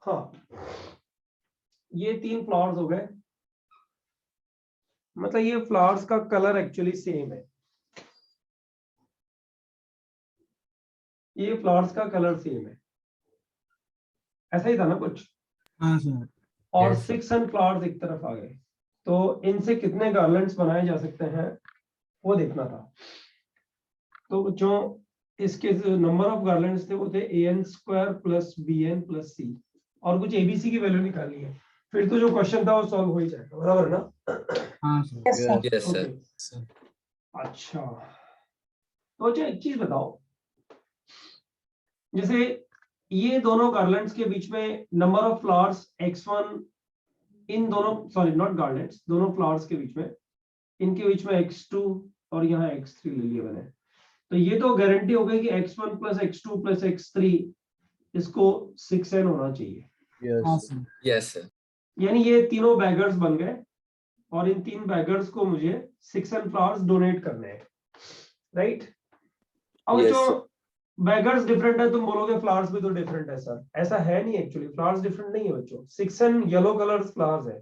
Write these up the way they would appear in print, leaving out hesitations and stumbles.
हाँ, ये 3 फ्लावर्स हो गए, मतलब ये फ्लावर्स का कलर एक्चुअली सेम है, ये फ्लावर्स का कलर सेम है, ऐसा ही था ना कुछ। हाँ सर। और Yes, sir. 6 सनफ्लावर्स एक तरफ आ गए, तो इनसे कितने गार्लैंड्स बनाए जा सकते हैं वो देखना था। तो जो इसके नंबर ऑफ गार्लैंड्स थे वो थे an² plus bn plus c, और कुछ abc की वैल्यू निकालनी है, फिर तो जो क्वेश्चन था वो सॉल्व हो ही जाएगा, बराबर ना? हाँ sir. Yes, sir. Yes, sir. Okay, अच्छा तो अच्छा एक चीज बताओ, जैसे ये दोनों गार्लैंड्स के बीच में नंबर ऑफ फ्लावर्स x1, इन दोनों, सॉरी नॉट गार्लैंड्स, दोनों फ्लावर्स के बीच में, इनके बीच में x2 और यहाँ x3 ले लिया मैंने, तो ये तो गारंटी हो गई कि x1 plus x2 plus x3 इसको 6n होना चाहिए, हाँ Yes. सर। Yes, sir. यानी ये तीनों बैगर्स बन गए, और इन 3 बैगर्स को मुझे 6n फ्लावर्स डोनेट करने हैं, राइट? अब Yes, जो sir. बैगर्स डिफरेंट है, तुम बोलोगे फ्लावर्स भी तो डिफरेंट है सर, ऐसा है नहीं, एक्चुअली फ्लावर्स डिफरेंट नहीं है बच्चों, 6n येलो कलर फ्लावर्स है।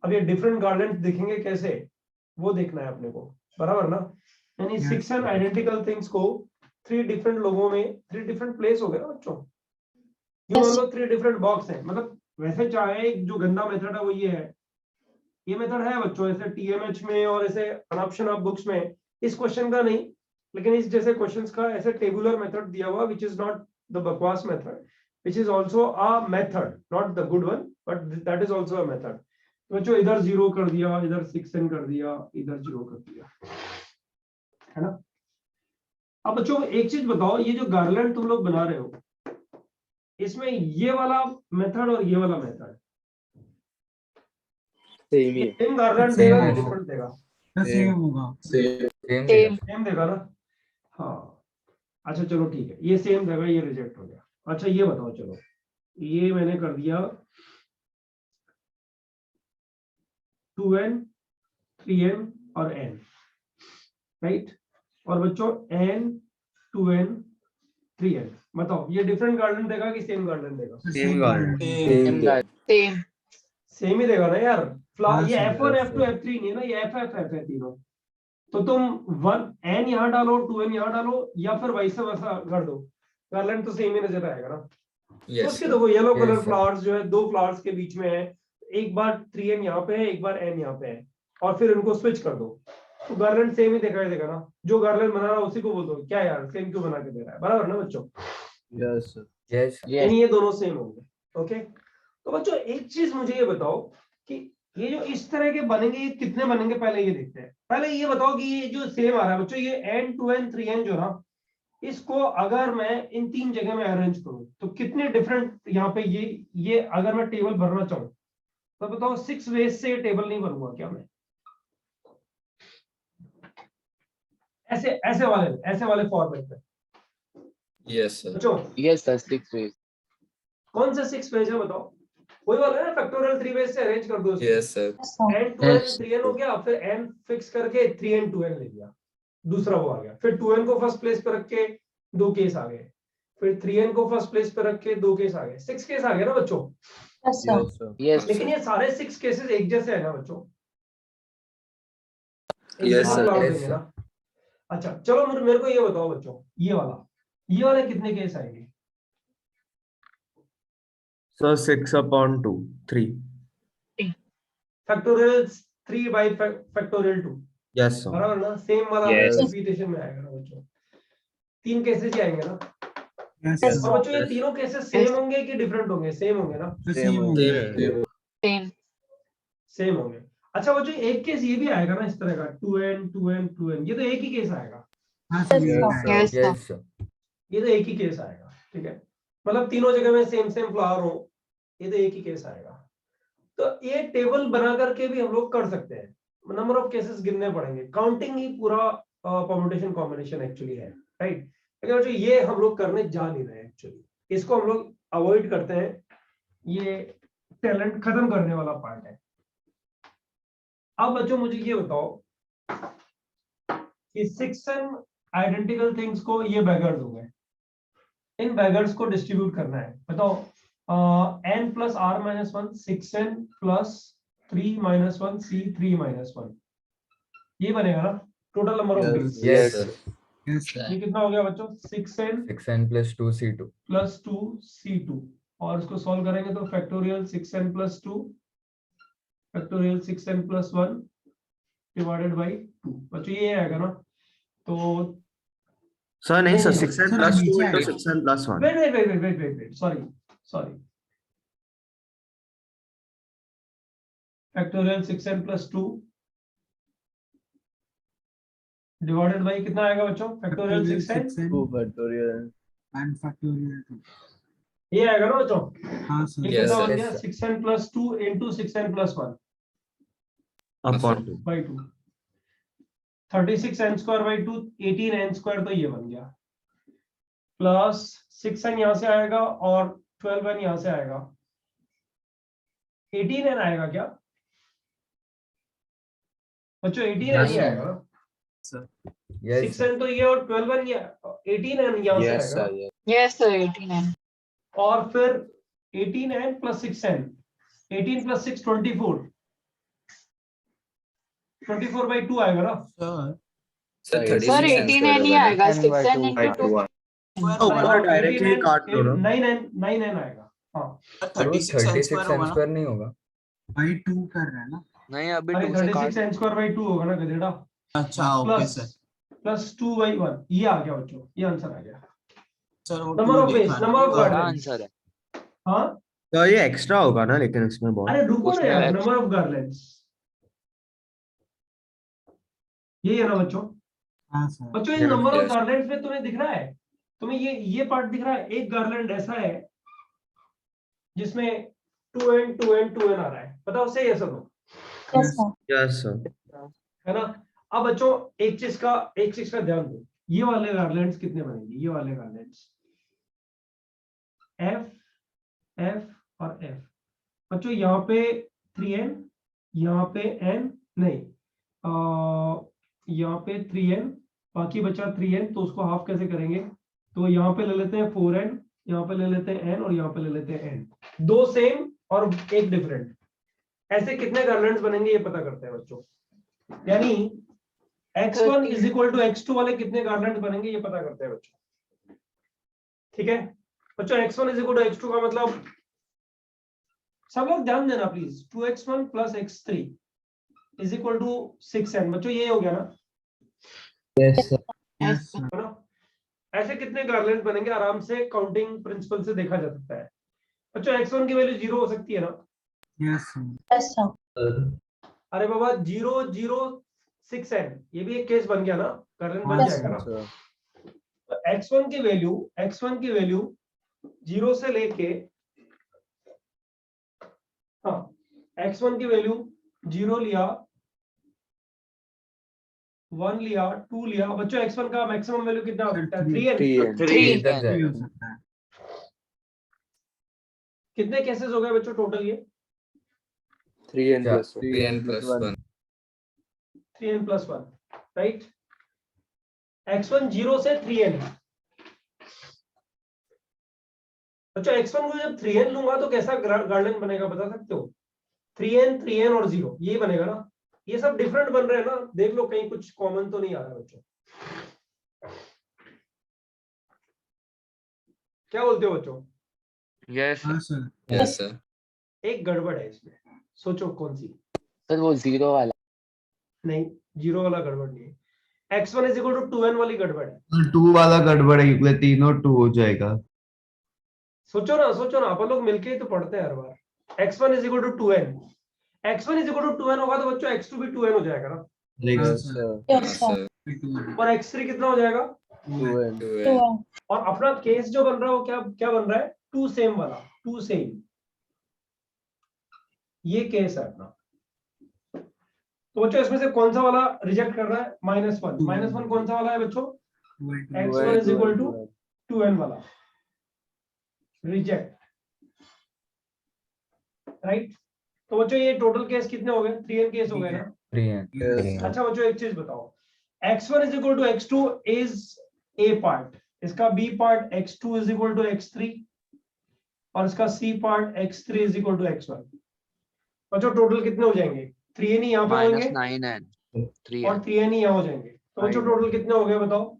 अब ये डिफरेंट गार्लैंड्स दिखेंगे कैसे, वो देखना है अपने को, बराबर ना? यानी Yes. 6n आइडेंटिकल थिंग्स को 3 डिफरेंट लोगों में 3 डिफरेंट प्लेस हो गए ना बच्चों, ये मान लो 3 डिफरेंट बॉक्स है, मतलब वैसे चाहे जो गंदा मेथड है वो ये है, ये मेथड है बच्चों ऐसे टीएमएच में और ऐसे ऑप्शन ऑफ बुक्स में, इस क्वेश्चन का नहीं, लेकिन इस जैसे क्वेश्चंस का ऐसे टेबुलर मेथड दिया हुआ, विच इज नॉट द बकवास method, which is also a method, not the good one, but that is also a method. तो बच्चों इधर 0 कर दिया, इधर 6n कर दिया, इधर 0 कर दिया, है ना? अब बच्चों एक चीज बताओ, ये जो गार्लैंड तुम लोग बना रहे हो, इसमें ये वाला मेथड और ये वाला मेथड Same ही है. सेम गार्लैंड Same देगा कि होगा। डिफरेंट देगा? सर सेम होगा। Same. Same. Same. सेम देगा ना? हाँ, अच्छा चलो ठीक है, ये सेम देगा, ये रिजेक्ट हो गया। अच्छा ये बताओ, चलो ये मैंने कर दिया 2n 3n और n, राइट? और बच्चों n 2n 3n, बताओ ये डिफरेंट गार्डन देगा कि सेम गार्डन देगा? Same garden. Same. Same. Same. Same ही देगा ना यार, हाँ, ये same. f1 f2 f3 नहीं है ना, ये f है तीनों, तो तुम 1n यहाँ डालो 2n यहाँ डालो, या फिर वैसा वैसा कर दो, गार्लैंड तो सेम ही नजर आएगा ना। Yes, उसके sir. देखो yellow Yes, colour sir. Flowers जो है, 2 फ्लावर्स के बीच में है, एक बार 3n यहाँ पे है, एक बार n यहाँ पे है, और फिर इनको स्विच कर दो, तो गार्लैंड सेम ही दिखाई देगा ना। जो गार्लैंड बना रहा है उसी को बोल दो क्या यार सेम क्यों बना के दे रहा है, बराबर ना बच्चों? Yes, sir. Yes, sir. यानी ये दोनों सेम होंगे, ओके? तो बच्चों एक चीज मुझे ये बताओ कि ये जो इस तरह के बनेंगे ये कितने बनेंगे, पहले ये देखते हैं। पहले ये बताओ कि ये जो सेम आ रहा है बच्चों, ये n 2n 3n जो ना, इसको अगर मैं इन 3 जगह में अरेंज करूं तो कितने डिफरेंट यहाँ पे ये अगर मैं टेबल भरना चाहूं तो बताओ 6 वेज से टेबल नहीं भरूंगा क्या मैं? ऐसे वाले फॉर्मेट में Yes, sir. बच्चों, Yes, sir. 6 ways. कौन से 6 वेज है बताओ? वही वाला है ना, फैक्टोरियल 3 वेज से अरेंज कर दो इसको। Yes, sir. Yes, sir. n 2n 3n हो गया, फिर n फिक्स करके 3n 2n ले लिया, दूसरा वो आ गया, फिर 2n को फर्स्ट प्लेस पे रख के 2 केस आ गए, फिर 3n को फर्स्ट प्लेस पे रख के 2 केस आ गए, 6 केस आ गए ना बच्चों? Yes, sir. Yes, sir. Yes, लेकिन ये सारे 6 केसेस एक जैसे है ना बच्चों? एक Yes, जैसा sir. फ्लावर Yes, देंगे sir. ना? अच्छा चलो मेरे को ये बताओ बच्चों, ये वाले कितने केस आएंगे? So 6/2, 3. Factorial 3 by factorial 2, Yes, sir. बराबर ना? सेम वाला Yes. रिपीटेशन में आएगा ना बच्चों? 3 केसेस ही आएंगे ना? Yes, Yes, sir. और बच्चों ये तीनों केसेस सेम होंगे कि डिफरेंट होंगे? सेम होंगे ना? सर Same सेम होंगे। Same. Same. सेम होंगे। अच्छा बच्चों एक केस ये भी आएगा ना इस तरह का, 2n 2n 2n, ये तो एक ही केस आएगा, हाँ सर Yes, ये sir. है। Yes, sir. Yes, sir. ये तो एक ही केस आएगा, ठीक है? मतलब तीनों जगह में सेम फ्लावर हो, ये तो एक ही केस आएगा। तो ये टेबल बना करके भी हम लोग कर सकते हैं, नंबर ऑफ केसेस गिनने पड़ेंगे, काउंटिंग ही पूरा परम्यूटेशन कॉम्बिनेशन एक्चुअली है, राइट? लेकिन बच्चों ये हम लोग करने जा नहीं रहे एक्चुअली, इसको हम लोग अवॉइड करते हैं, ये टैलेंट खत्म करने वाला पार्ट है। अब बच्चों मुझे ये बताओ कि 6n आइडेंटिकल थिंग्स को, ये बैगर्स हो गए, इन बैगर्स को डिस्ट्रीब्यूट करना है, बताओ n plus r minus 1 6n plus 3 minus 1 c3 minus 1 ये बनेगा ना total number of base. Yes, sir. Yes, sir. ये कितना हो गया बच्चों 6n 6n plus 2c2. plus 2c2 और इसको सॉल्व करेंगे तो factorial 6n plus 2 factorial 6n plus 1 divided by 2 बच्चों ये आएगा ना तो सर नहीं सर नहीं, 6n sir, plus 2 नीचे into आएगा। 6n plus 1. Wait sorry factorial 6n plus 2 divided by कितना आएगा बच्चों factorial 6n 6n factorial. and factorial 2. ये आएगा ना बच्चों हाँ सर। ये Yes, कितना sir. बन गया 6n plus 2 into 6n plus 1 Upon 2. by 2 36n square by 2 18n square तो ये बन गया प्लस 6n यहाँ से आएगा और 12n यहाँ से आएगा 18n आएगा क्या बच्चों 18n ही आएगा ना Yes, 6n तो ये और 12n ये 18n यहाँ से yes, आएगा sir. Yes, sir, 18n. और फिर 18n plus 6n 18 plus 6 24 24 by 2 आएगा ना Sir, Sir, 36n 18n ही आएगा, 6n into 2. ऊपर डायरेक्टली काट दो ना 9n आएगा हाँ 36n square नहीं होगा. by 2 कर रहे हैं ना। नहीं अभी अरे 2 से काट 36n square by 2 होगा ना गधेड़ा अच्छा okay plus sir plus 2 by 1 ये आ गया बच्चों ये आंसर आ गया सर वो number of base number of बड़ा गार्लेंड्स आंसर है। हाँ तो ये एक्स्ट्रा होगा ना लेकिन इसमें बहुत अरे रुको ना उसमें यार extra- नंबर ऑफ गार्लेंड्स ये है ना बच्चों हाँ सर। बच्चों इन Yes, number of yes. Garlands में तुम्हें दिख रहा है तुम्हें ये पार्ट दिख रहा है एक गार्लैंड ऐसा है जिसमें 2n 2n 2n आ रहा है पता उसे ये सब Yes, sir. यस सर है ना अब बच्चों एक चीज का ध्यान दो ये वाले गार्लैंड्स कितने बनेंगे ये वाले गार्लैंड्स f f और f बच्चों यहाँ पे 3n यहाँ पे n नहीं यहाँ पे 3n बाकी बचा 3n तो उसको हाफ कैसे करेंगे तो यहाँ पे ले लेते हैं 4n यहाँ पे ले लेते हैं n और यहाँ पे ले लेते हैं n दो सेम और एक डिफरेंट ऐसे कितने गार्लैंड्स बनेंगे ये पता करते हैं बच्चों यानी x1 is equal to x2 वाले कितने गार्लैंड्स बनेंगे ये पता करते हैं बच्चों ठीक है बच्चों x1 is equal to x2 का मतलब सब लोग ध्यान देना please 2x1 plus x3 is equal to 6n बच्चों ये हो गया ना Yes, sir. Yes, sir. है ना ऐसे कितने गार्लैंड बनेंगे आराम से काउंटिंग प्रिंसिपल से देखा जा सकता है बच्चों x1 की वैल्यू 0 हो सकती है ना Yes, sir. अरे बाबा 0 0 6n ये भी एक केस बन गया ना गार्लैंड बन Yes, जाएगा ना तो x1 की वैल्यू 0 से लेके हाँ x1 की वैल्यू 0 लिया 1 लिया 2 लिया बच्चों x1 का मैक्सिमम वैल्यू कितना हो सकता है 3n 3. इधर ये हो जाएगा. सकता है। कितने केसेस हो गए बच्चों टोटल ये 3n plus 1. 3n plus 1 right x1 0 से 3n है बच्चों x1 को जब 3n लूंगा तो कैसा गार्लैंड बनेगा बता सकते हो 3n और 0 ये बनेगा ना ये सब डिफरेंट बन रहे हैं ना देख लो कहीं कुछ कॉमन तो नहीं आ रहा बच्चों क्या बोलते हो बच्चों यस हाँ सर। Yes, sir. एक गड़बड़ है इसमें सोचो कौन सी सर वो 0 वाला नहीं 0 वाला गड़बड़ नहीं है x1 is equal to 2n वाली गड़बड़ है 2 वाला गड़बड़ है क्योंकि तीनों 2 हो जाएगा सोचो ना अपन लोग मिलके ही तो पढ़ते हैं हर बार x1 is equal to 2n x1 is equal to 2n होगा तो बच्चों x2 भी 2n हो जाएगा ना लेकिन Yes, sir. Yes, sir. और x3 कितना हो जाएगा 2n. और अपना केस जो बन रहा है वो क्या बन रहा है 2 सेम वाला 2 सेम ये केस है अपना तो बच्चों इसमें से कौन सा वाला रिजेक्ट कर रहा है -1 कौन सा वाला है बच्चों x1 is equal to 2n वाला रिजेक्ट राइट तो बच्चों ये टोटल केस कितने हो गए 3n केस हो गए ना 3n. अच्छा बच्चों एक चीज बताओ x1 is equal to x2 is a part इसका b part x2 is equal to x3 और इसका C part x3 is equal to x1। बच्चों टोटल कितने हो जाएंगे? 3n ही यहाँ पे होंगे -9n 3n और 3n ही यहाँ हो जाएंगे। तो बच्चों टोटल कितने हो गए बताओ?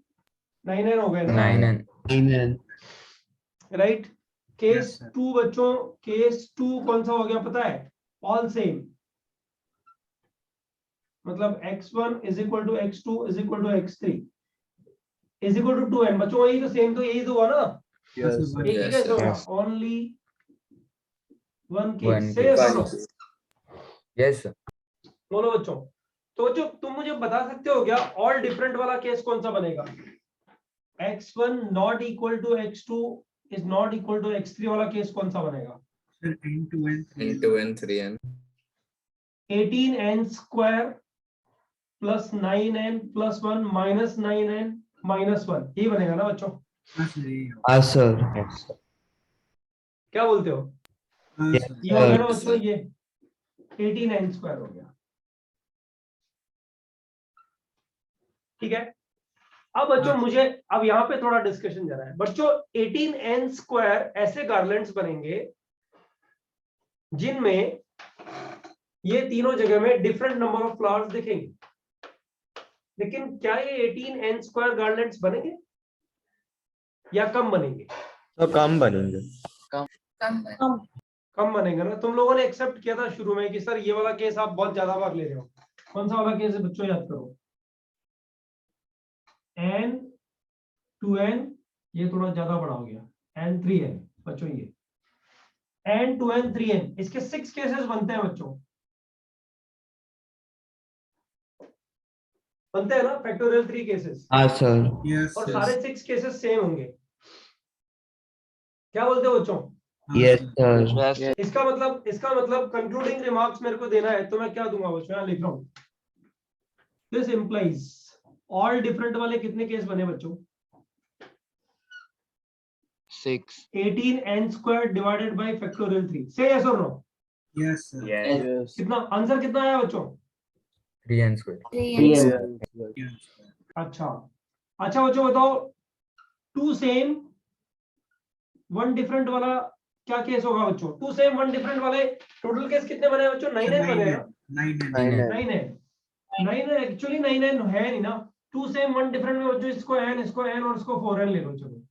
9n हो गए ना? 9n right. Case Yes, sir. 2 बच्चों, केस 2 कौन सा हो गया पता है? ऑल सेम, मतलब x1 is equal to x2 is equal to x3 is equal to 2n। बच्चों यही तो सेम, तो यही तो हुआ ना? Yes. एक ही Yes, केस sir. होगा, ओनली वन केस। से बोलो, yes sir बोलो बच्चों। तो बच्चों तुम मुझे बता सकते हो क्या ऑल डिफरेंट वाला केस कौन सा बनेगा? x1 not equal to x2 is not equal to x3 वाला केस कौन सा बनेगा? Sir, n2n 3n 18n square plus 9n plus 1 minus 9n minus 1, ये बनेगा ना बच्चों? हाँ सर यही हो हाँ सर। क्या बोलते हो? हाँ Yes. सर ये हो गया ना Yes, बच्चों, sir. ये 18n स्क्वायर हो गया। ठीक है। अब बच्चों हाँ। मुझे अब यहाँ पे थोड़ा डिस्कशन जाना है बच्चों। 18n स्क्वायर ऐसे गार्लैंड्स बनेंगे जिनमें ये तीनों जगह में डिफरेंट नंबर ऑफ फ्लावर्स दिखेंगे, लेकिन क्या ये 18n स्क्वायर गार्लैंड्स बनेंगे या कम बनेंगे? तो कम बनेंगे। कम बनेगा ना? तुम लोगों ने एक्सेप्ट किया था शुरू में कि सर ये वाला केस आप बहुत ज्यादा बार ले रहे हो। कौन सा वाला केस है बच्चों, याद करो? n 2n, ये थोड़ा ज्यादा बड़ा हो गया, n 3n बच्चों। ये n 2n 3n, इसके 6 केसेस बनते हैं बच्चों, बनते हैं ना? फैक्टोरियल 3 केसेस, हाँ सर। यस और सर सारे 6 केसेस सेम होंगे। क्या बोलते हो बच्चों? Yes sir. इसका मतलब कंक्लूडिंग रिमार्क्स मेरे को देना है तो मैं क्या दूंगा बच्चों? यहाँ लिख रहा हूं, दिस इंप्लाइज ऑल डिफरेंट वाले कितने केस बने बच्चों? 6 18n square divided by factorial 3। से यस और नो? Yes sir Yes. कितना आंसर कितना आया बच्चों? 3n square यस अच्छा बच्चों बताओ, 2 सेम 1 डिफरेंट वाला क्या केस होगा बच्चों? 2 सेम 1 डिफरेंट वाले टोटल केस कितने बने बच्चों? 9n बने ना? 9n एक्चुअली 9n है नहीं ना। 2 सेम 1 डिफरेंट में बच्चों, इसको n और इसको 4n ले लो, चलो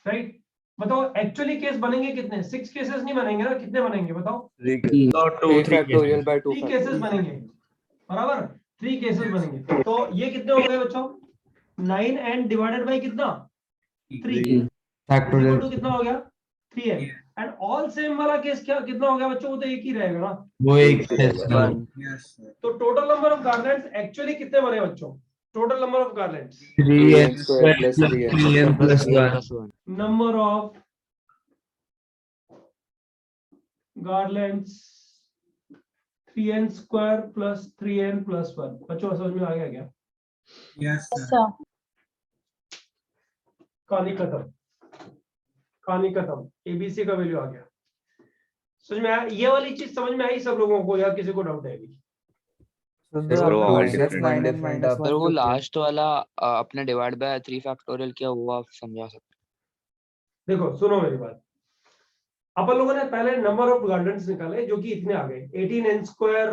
राइट। बताओ एक्चुअली केस बनेंगे कितने? 6 केसेस नहीं बनेंगे ना? कितने बनेंगे बताओ? 3 factorial by 2 3 केसेस बनेंगे, बराबर? 3 केसेस बनेंगे। तो ये कितने हो गए बच्चों? 9n डिवाइडेड बाय कितना? 3 फैक्टोरियल टू कितना हो गया? 3n। एंड ऑल सेम वाला केस क्या कितना हो गया बच्चों? वो तो एक ही रहेगा ना। वो एक है सर। यस सर तो total number of garlands actually कितने बने बच्चों? Total number of garlands, 3n square plus 3n plus 1. Number of garlands 3n square plus 3n plus 1। बच्चों समझ में आ गया क्या? यस सर कहानी खत्म। एबीसी का वैल्यू आ गया। समझ में आया? ये वाली चीज समझ में आई सब लोगों को, या किसी को डाउट है अभी? पर वो लास्ट वाला अपने डिवाइड बाय 3 फैक्टोरियल क्या हुआ, आप समझा सकते? देखो सुनो मेरी बात। अपन लोगों ने पहले नंबर ऑफ गार्लैंड्स निकाले जो कि इतने आ गए, 18n स्क्वायर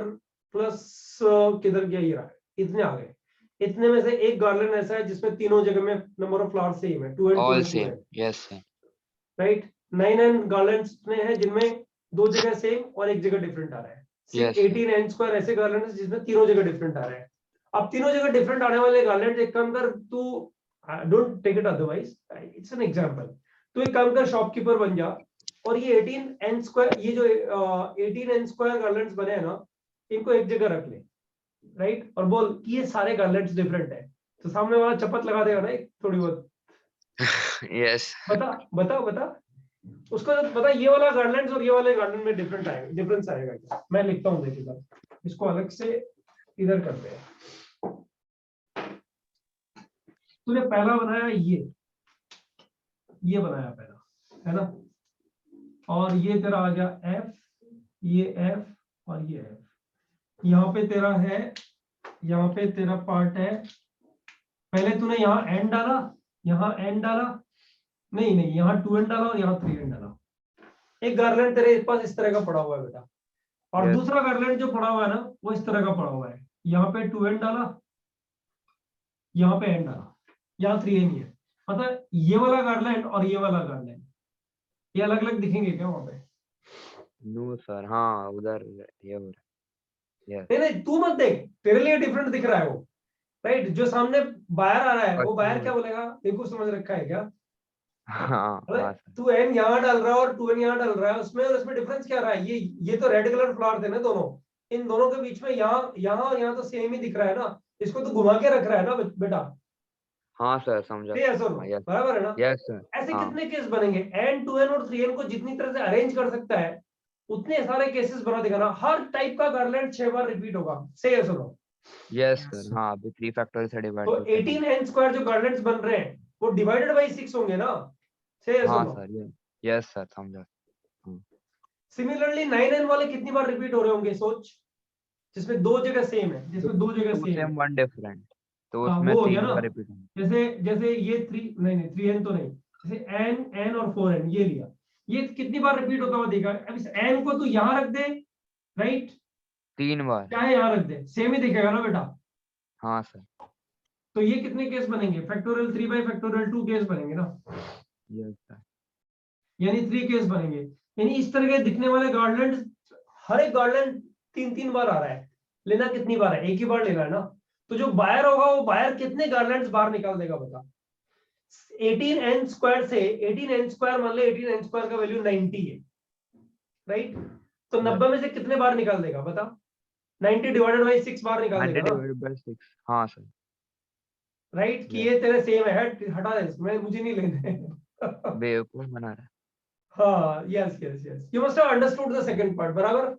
प्लस किधर गया, ये रहा, इतने आ गए। इतने में से एक गार्लैंड ऐसा है जिसमें तीनों जगह में नंबर ऑफ फ्लावर्स सेम है, 2n all 2n same, yes sir right. 9n garlands इतने हैं जिनमें 2 जगह सेम और 1 जगह डिफरेंट आ रहा है। Yes. 18n स्क्वायर ऐसे गार्लैंड्स जिसमें तीनों जगह डिफरेंट आ रहा है। अब तीनों जगह डिफरेंट आने वाले गार्लैंड, एक काम कर तू, don't take it otherwise, it's an example. तू एक काम कर, शॉपकीपर बन जा और ये 18n स्क्वायर, ये जो 18n स्क्वायर गार्लैंड्स बने हैं ना, इनको एक जगह रख ले, राइट, और बोल कि ये सारे गार्लैंड्स डिफरेंट है। तो सामने वाला चपत लगा देगा ना एक थोड़ी बहुत। यस बता उसको पता, ये वाला गार्लैंड्स और ये वाले गार्लैंड में डिफरेंस आएगा क्या? मैं लिखता हूँ, देखिएगा, इसको अलग से इधर करते हैं। तूने पहला बनाया ये बनाया पहला, है ना, और ये तेरा आ गया F, ये F और ये F। यहाँ पे तेरा है, यहाँ पे तेरा पार्ट है। पहले तूने यहाँ n डाला, यहाँ n डाला, नहीं यहाँ 2n डाला और यहाँ 3n डाला। एक गार्लैंड तेरे पास इस तरह का पड़ा हुआ है बेटा, और Yes. दूसरा गार्लैंड जो पड़ा हुआ है ना वो इस तरह का पड़ा हुआ है, यहाँ पे 2n डाला, यहाँ पे n डाला, यहाँ 3n ही है, मतलब ये वाला गार्लैंड और ये वाला गार्लैंड ये अलग अलग दिखेंगे क्या वहां पे? नो सर, हाँ उधर ये हो रहा है। नहीं नहीं तू मत देख, तेरे लिए डिफरेंट दिख रहा है वो, राइट? जो सामने बाहर आ रहा है वो बाहर क्या बोलेगा, देखो समझ रखा है क्या? हाँ हाँ सर, तू n यहाँ डाल रहा है और 2n यहाँ डाल रहा है, उसमें और इसमें डिफरेंस क्या रहा है? ये तो रेड कलर फ्लावर थे ना दोनों, इन दोनों के बीच में यहाँ यहाँ और यहाँ तो सेम ही दिख रहा है ना, इसको तो घुमा के रख रहा है ना बेटा। हाँ सर समझा। ये ऐसा हाँ, yes, बराबर है ना? yes sir, ऐसे हाँ कितने केस बनेंगे? n 2n और 3n को जितनी तरह से अरेंज कर सकता है उतने सारे केसेस बना देगा ना, हर टाइप का गार्लैंड 6 बार रिपीट होगा। से ऐसा नो? yes sir, हाँ अभी 3 फैक्टोरियल से डिवाइड तो 18n स्क्वायर जो गार्लैंड्स बन रहे हैं वो डिवाइडेड बाय 6 होंगे ना? से ऐसा हाँ नो? सर, yes sir, समझा। सिमिलरली 9n वाले कितनी बार रिपीट हो रहे होंगे सोच, जिसमें दो जगह सेम है, जिसमें दो जगह टू सेम सेम है। वन डिफरेंट, तो हाँ, उसमें वो हो गया 3 ना? बार रिपीट होंगे। जैसे जैसे ये 3 नहीं 3n तो नहीं, जैसे n और 4n ये लिया, ये कितनी बार रिपीट होता हुआ देखा? अब इस n को तू यहाँ रख दे, राइट? 3 बार, चाहे यहाँ रख दे सेम ही दिखेगा ना बेटा? हाँ सर, तो ये कितने केस बनेंगे? फैक्टोरियल 3 बाई फैक्टोरियल 2 केस बनेंगे ना, yes sir, यानी 3 केस बनेंगे। यानी इस तरह के दिखने वाले गार्लैंड, हर एक गार्लैंड 3 बार आ रहा है, लेना कितनी बार है? एक ही बार लेना है ना। तो जो बायर होगा वो बायर कितने गार्लैंड्स बाहर निकाल देगा बता? 18n स्क्वायर से 18n स्क्वायर मान ले, 18n स्क्वायर का वैल्यू 90 है, राइट? तो 90 में से कितने बार निकाल देगा बता? 90 डिवाइडेड बाय 6 बार निकाल 90 देगा ना, डिवाइडेड बाय 6, हाँ सर, राइट? कि ये तेरे सेम है, हटा दे इसको, मुझे नहीं लेने। बेवकूफ बना रहा है। हाँ, yes yes yes, you must have understood the second part, बराबर?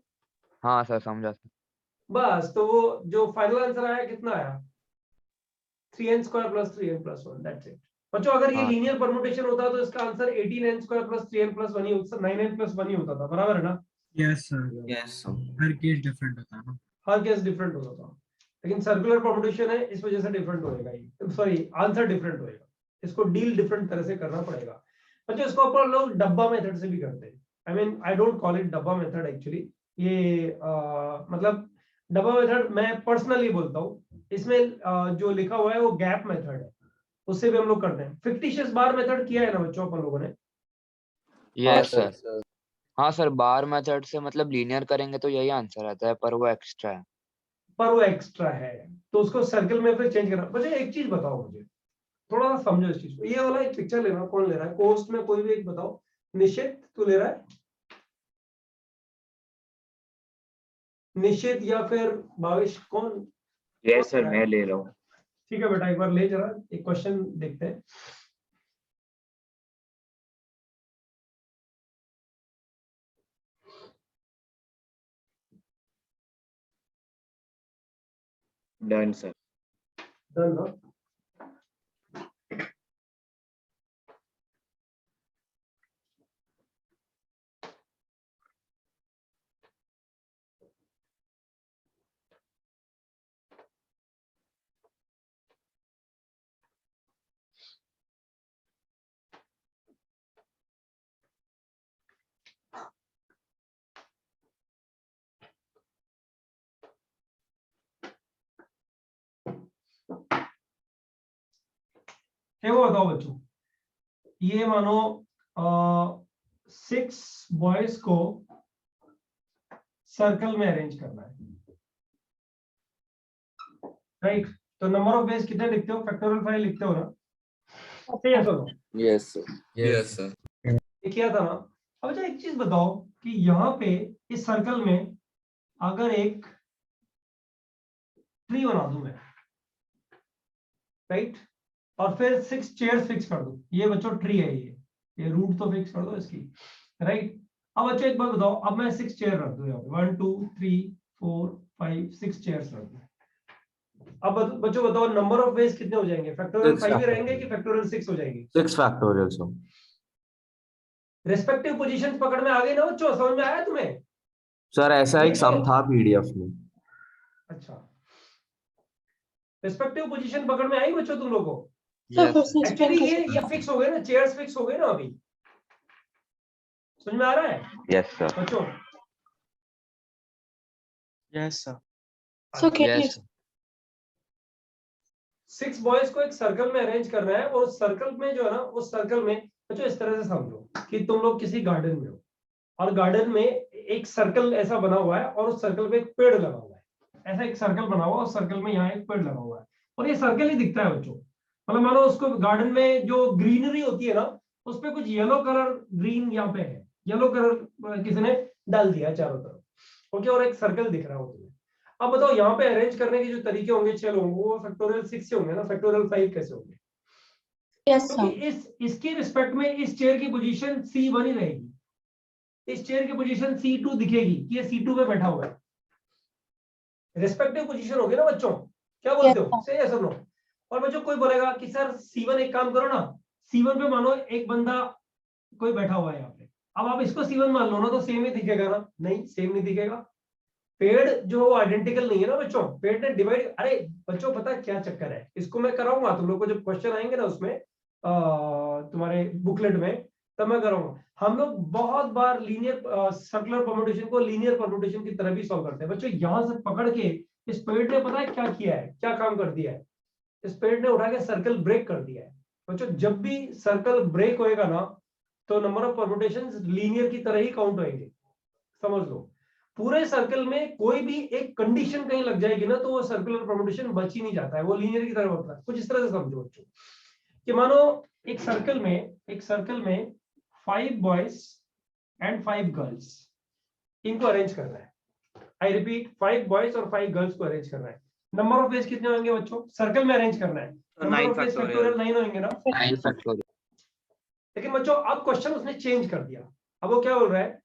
हाँ सर समझा सर, बस, तो वो जो फाइनल आंसर आया कितना आया? 3n square plus 3n plus 1, that's it बच्चों। अगर ये हाँ लीनियर परमुटेशन होता तो इसका answer 18n square plus 3n plus 1 ही होता, 9n प्लस 1 ही होता था, बराबर है ना? Yes, sir. Yes, sir. हर केस डिफरेंट होता है ना. हर केस डिफरेंट होता था, लेकिन सर्कुलर परमुटेशन है इस वजह से डिफरेंट होएगा, ये सॉरी आंसर डिफरेंट होएगा, इसको डील डिफरेंट तरह से करना पड़ेगा बच्चों। इसको अपन लोग डब्बा मेथड से भी करते हैं, I mean I don't call it डब्बा मेथड एक्चुअली, ये मतलब डब्बा मेथड मैं पर्सनली बोलता हूँ, इसमें जो लिखा हुआ है वो गैप मेथड है, उससे भी हम लोग करते हैं। फिक्टिशियस बार मेथड किया है ना बच्चों अपन लोगों ने? yes सर, हाँ सर, बार मेथड से मतलब लीनियर करेंगे तो यही आंसर आता है, पर वो एक्स्ट्रा है। पर वो एक्स्ट्रा है तो उसको सर्कल में फिर चेंज करना। बच्चों एक चीज बताओ मुझे, थोड़ा सा समझो इस चीज को। ये वाला एक पिक्चर लेना, कौन ले रहा है कोस्ट में? कोई भी एक बताओ। निश्चित तू ले रहा है? निश्चित या फिर भावेश, कौन? यस सर, मैं ले रहा हूँ। ठीक है बेटा, एक बार ले जरा, एक क्वेश्चन देखते हैं। Done sir. डन ना? क्या वो बताओ बच्चों, ये मानो 6 बॉयज को सर्कल में अरेंज करना है, राइट? तो नंबर ऑफ वेज कितने लिखते हो? फैक्टोरियल 5 लिखते हो ना? यस और no? Yes sir. Yes sir. ये किया था ना? अब अच्छा एक चीज बताओ कि यहाँ पे इस सर्कल में अगर एक ट्री बना दूं मैं, राइट? और फिर 6 चेयर्स फिक्स कर दूं, ये बच्चों ट्री है, ये रूट तो फिक्स कर दो इसकी, राइट? अब बच्चों एक बात बताओ, अब मैं 6 चेयर रख दूं यहाँ पे, 1 2 3 4 5 6 चेयर्स रख दूं। अब बच्चों बताओ नंबर ऑफ वेज कितने हो जाएंगे? फैक्टोरियल 5 ही रहेंगे कि फैक्टोरियल 6 हो जाएंगे? 6 फैक्टोरियल सो रेस्पेक्टिव पोजीशंस पकड़ में आ गई ना बच्चों? समझ में आया तुम्हें? सर ऐसा एक सम था पीडीएफ में। अच्छा, रेस्पेक्टिव पोजीशन पकड़ में आई बच्चों तुम लोगों को? yes एक्चुअली ये फिक्स हो गए ना, चेयर्स फिक्स हो गए ना अभी, समझ में आ रहा है Yes, sir. बच्चों? Yes, sir. So can you Yes. 6 boys को एक सर्कल में अरेंज करना है और उस सर्कल में जो है ना, उस सर्कल में बच्चों इस तरह से समझो कि तुम लोग किसी गार्डन में हो और गार्डन में एक सर्कल ऐसा बना हुआ है और उस सर्कल पे एक पेड़ लगा हुआ है। ऐसा एक सर्कल बना हुआ है, उस सर्कल में यहाँ एक पेड़ लगा हुआ है और ये सर्कल ही दिखता है बच्चों। मतलब मानो उसको गार्डन में जो ग्रीनरी होती है ना, उस पे कुछ येलो कलर ग्रीन यहाँ पे है, येलो कलर किसी ने डाल दिया चारों तरफ। ओके, और एक सर्कल दिख रहा है तुम्हें। अब बताओ यहाँ पे अरेंज करने के जो तरीके होंगे 6 लोगों को, वो फैक्टोरियल 6 से होंगे ना, फैक्टोरियल 5 कैसे होंगे? yes क्योंकि sir इसके रिस्पेक्ट में इस चेयर की पोजीशन C1 ही रहेगी, इस चेयर की पोजीशन C2 दिखेगी कि ये C2 पे बैठा हुआ है। रिस्पेक्टिव पोजीशन होगी ना बच्चों, क्या बोलते हो? सही है सर? नो। और बच्चों कोई बोलेगा कि सर C1 एक काम करो ना, C1 पे मानो एक बंदा कोई बैठा हुआ है यहाँ पे, अब आप इसको C1 मान लो ना, तो सेम ही दिखेगा ना? नहीं, सेम नहीं दिखेगा। पेड़ जो आइडेंटिकल नहीं है ना बच्चों, पेड़ ने डिवाइड, अरे बच्चों पता है क्या चक्कर है, इसको मैं कराऊंगा तुम लोग को जब क्वेश्चन आएंगे ना उसमें तुम्हारे बुकलेट में, तब मैं कराऊंगा। हम लोग बहुत बार लीनियर सर्कुलर परम्यूटेशन को लीनियर परम्यूटेशन की तरह भी सॉल्व करते हैं बच्चों। यहां से पकड़ के इस पेड़ ने पता है क्या किया है, क्या काम कर दिया है? इस पेड़ ने उठा के सर्कल ब्रेक कर दिया है बच्चों। जब भी सर्कल ब्रेक होएगा ना, तो नंबर ऑफ परम्यूटेशंस लीनियर की तरह ही काउंट होंगे, समझ लो। पूरे सर्कल में कोई भी एक कंडीशन कहीं लग जाएगी ना, तो वो सर्कुलर परम्यूटेशन बच ही नहीं जाता है, वो लीनियर की तरह होता है। कुछ इस तरह से समझो बच्चों कि मानो एक सर्कल में 5 बॉयज एंड 5 गर्ल्स, इनको अरेंज करना है। आई रिपीट, 5 बॉयज और 5 गर्ल्स को अरेंज करना है। नंबर ऑफ फेस कितने होंगे बच्चों? सर्कल में अरेंज करना है, नंबर ऑफ फेस फैक्टोरियल 9 होंगे ना? 9 फैक्टोरियल। लेकिन बच्चों अब क्वेश्चन उसने चेंज कर दिया। अब वो क्या बोल रहा है?